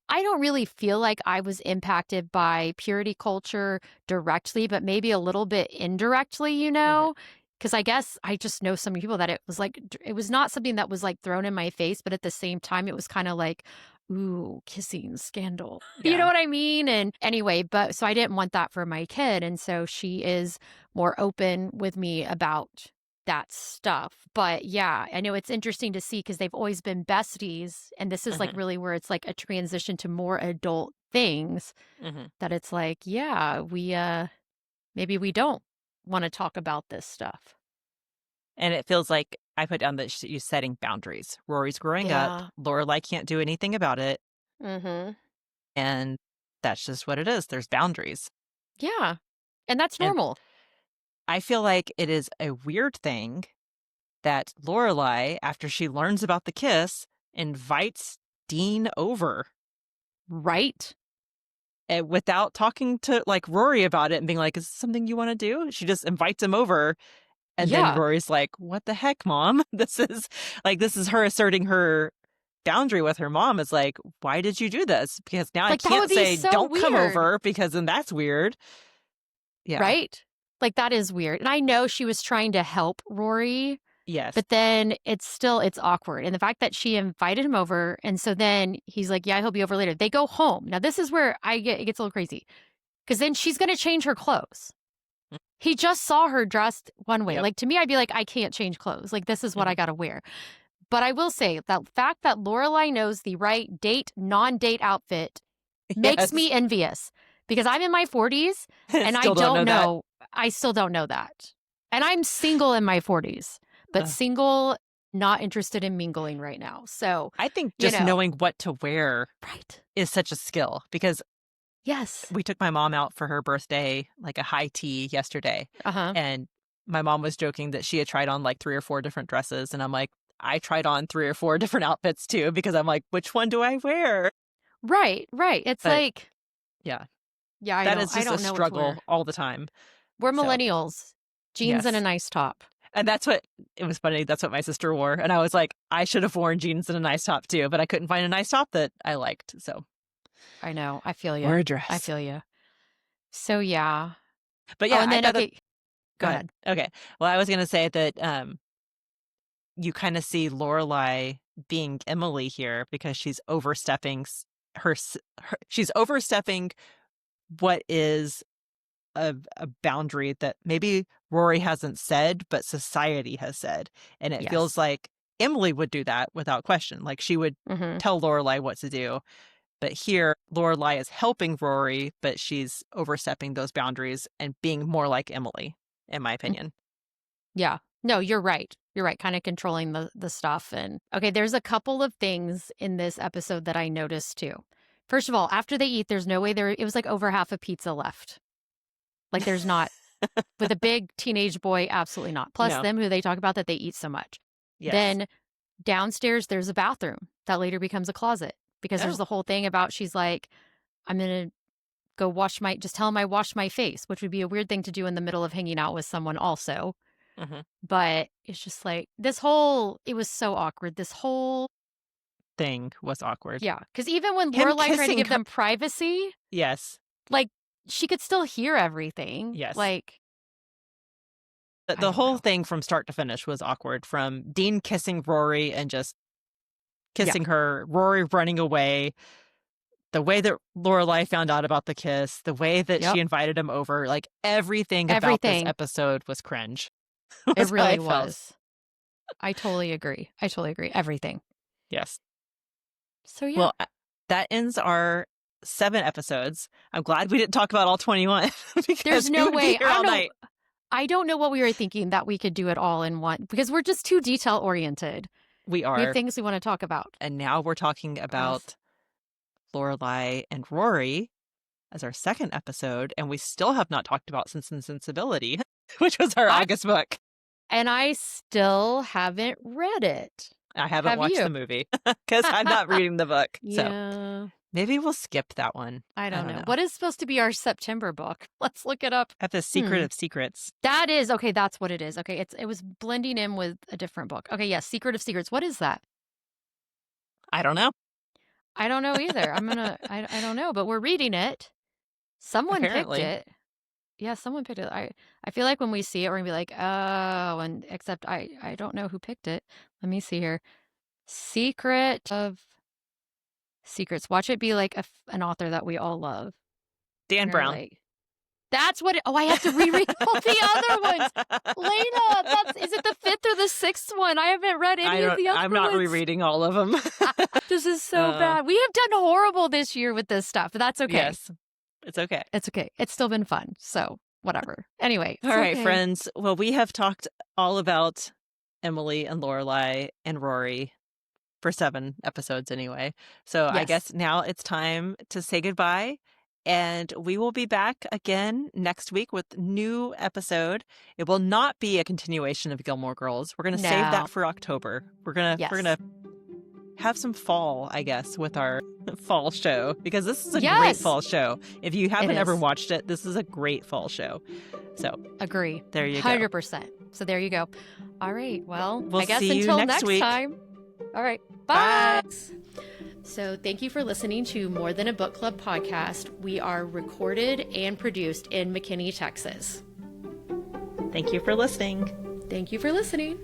I don't really feel like I was impacted by purity culture directly, but maybe a little bit indirectly, you Mhm. know? Because I guess I just know some people that it was like, it was not something that was like thrown in my face, but at the same time, it was kind of like, ooh, kissing scandal. You know Yeah. what I mean? And anyway, but so I didn't want that for my kid. And so she is more open with me about that stuff. But yeah, I know it's interesting to see because they've always been besties. And this is like Mhm. really where it's like a transition to more adult things Mhm. that it's like, yeah, maybe we don't want to talk about this stuff. And it feels like I put down that she's setting boundaries. Rory's growing up. Yeah. Lorelai can't do anything about it. Mm-hmm. And that's just what it is. There's boundaries. Yeah. And that's And normal. I feel like it is a weird thing that Lorelai, after she learns about the kiss, invites Dean over Right? without talking to like Rory about it and being like, "Is this something you want to do?" She just invites him over, and then Yeah. Rory's like, "What the heck, mom? This is her asserting her boundary with her mom. Is like, why did you do this? Because now I Like that would can't be say so don't come weird. over because then that's weird." Yeah. Right? Like, that is weird, and I know she was trying to help Rory, Yes. but then it's awkward, and the fact that she invited him over, and so then he's like, "Yeah, he'll be over later." They go home. Now this is where it gets a little crazy, because then she's gonna change her clothes. Mm. He just saw her dressed one way. Yep. Like, to me, I'd be like, "I can't change clothes. Like, this is what I Mhm. gotta wear." But I will say that fact that Lorelai knows the right date, non-date outfit makes Yes. me envious because I'm in my 40s and Still don't know that. I still don't know that. And I'm single in my 40s, but Uh, single, not interested in mingling right now. So, I think you just know, knowing what to wear right. is such a skill because Yes. we took my mom out for her birthday, like a high tea yesterday. Uh-huh. And my mom was joking that she had tried on like 3 or 4 different dresses. And I'm like, I tried on 3 or 4 different outfits too, because I'm like, which one do I wear? Right, right. It's But like, yeah, yeah, that is I just a don't know what to wear. struggle all the time. We're So, millennials. Jeans and a yes. nice top. And that's what it was funny. That's what my sister wore. And I was like, I should have worn jeans and a nice top too, but I couldn't find a nice top that I liked. So, I know. I feel you. or a I dress. feel you. So yeah. But Oh, yeah, and I then thought that, okay, go go ahead. ahead. Okay. Well, I was going to say that you kind of see Lorelai being Emily here because she's overstepping she's overstepping what is a boundary that maybe Rory hasn't said, but society has said. And it feels Yes. like Emily would do that without question. Like she would Mhm. tell Lorelai what to do. But here, Lorelai is helping Rory, but she's overstepping those boundaries and being more like Emily, in my opinion. Yeah. No, you're right. You're right, kinda controlling the stuff and okay, there's a couple of things in this episode that I noticed too. First of all, after they eat, there's no way it was like over half a pizza left. Like, there's not with a big teenage boy, absolutely not. Plus No. them who they talk about that they eat so much. Yes. Then downstairs, there's a bathroom that later becomes a closet because there's Oh. the whole thing about she's like, "I'm gonna go just tell him I washed my face," which would be a weird thing to do in the middle of hanging out with someone also. Hmm. But it's just like it was so awkward. This whole Thing was awkward. yeah, because even when Him Lorelai tried to kissing give her. them privacy, Yes. like, she could still hear everything. Yes. Like, I The don't whole know. thing from start to finish was awkward, from Dean kissing Rory and just Yeah, kissing her, Rory running away, the way that Lorelai found out about the kiss, the way that she yep, invited him over, like everything about this everything. episode was cringe, It was how I really felt. was. I totally agree. I totally agree. Everything. Yes. So yeah. Well, that ends our 7 episodes. I'm glad we didn't talk about all 21 There's because we no would be way. here all night. I don't know what we were thinking that we could do it all in one because we're just too detail oriented. We We have are. things we want to talk about. And now we're talking about Lorelai and Rory as our second episode, and we still have not talked about Sense and Sensibility, which was our August book. And I still haven't read it. I haven't Have watched you? the movie because I'm not reading the book. Yeah. So maybe we'll skip that one. I don't know. What is supposed to be our September book? Let's look it up. At the Secret of Secrets. That is, okay, that's what it is. Okay, it was blending in with a different book. Okay, yes, Secret of Secrets. What is that? I don't know. I don't know either. I don't know, but we're reading it. Someone Apparently. picked it. Yeah, someone picked it. I feel like when we see it, we're gonna be like, oh, and except I don't know who picked it. Let me see here. Secret of Secrets. Watch it be like an author that we all love. Dan Brown. Like, that's what I have to reread all the other ones. Leyna, is it the 5th or the 6th one? I haven't read any of the other ones. I'm not rereading all of them. This is so bad. We have done horrible this year with this stuff, but that's okay. Yes, it's okay. It's okay. It's still been fun. So whatever. Anyway. All right, friends. Well, we have talked all about Emily and Lorelai and Rory for 7 episodes anyway. So I guess now it's time to say goodbye. And we will be back again next week with a new episode. It will not be a continuation of Gilmore Girls. We're going to save that for October. We're gonna have some fall, I guess, with our fall show because this is a great fall show. If you haven't ever watched it, this is a great fall show. So agree. There you go. 100%. So there you go. All right. Well, we'll I guess see until you next week. time. All right. Bye. So thank you for listening to More Than a Book Club podcast. We are recorded and produced in McKinney, Texas. Thank you for listening. Thank you for listening.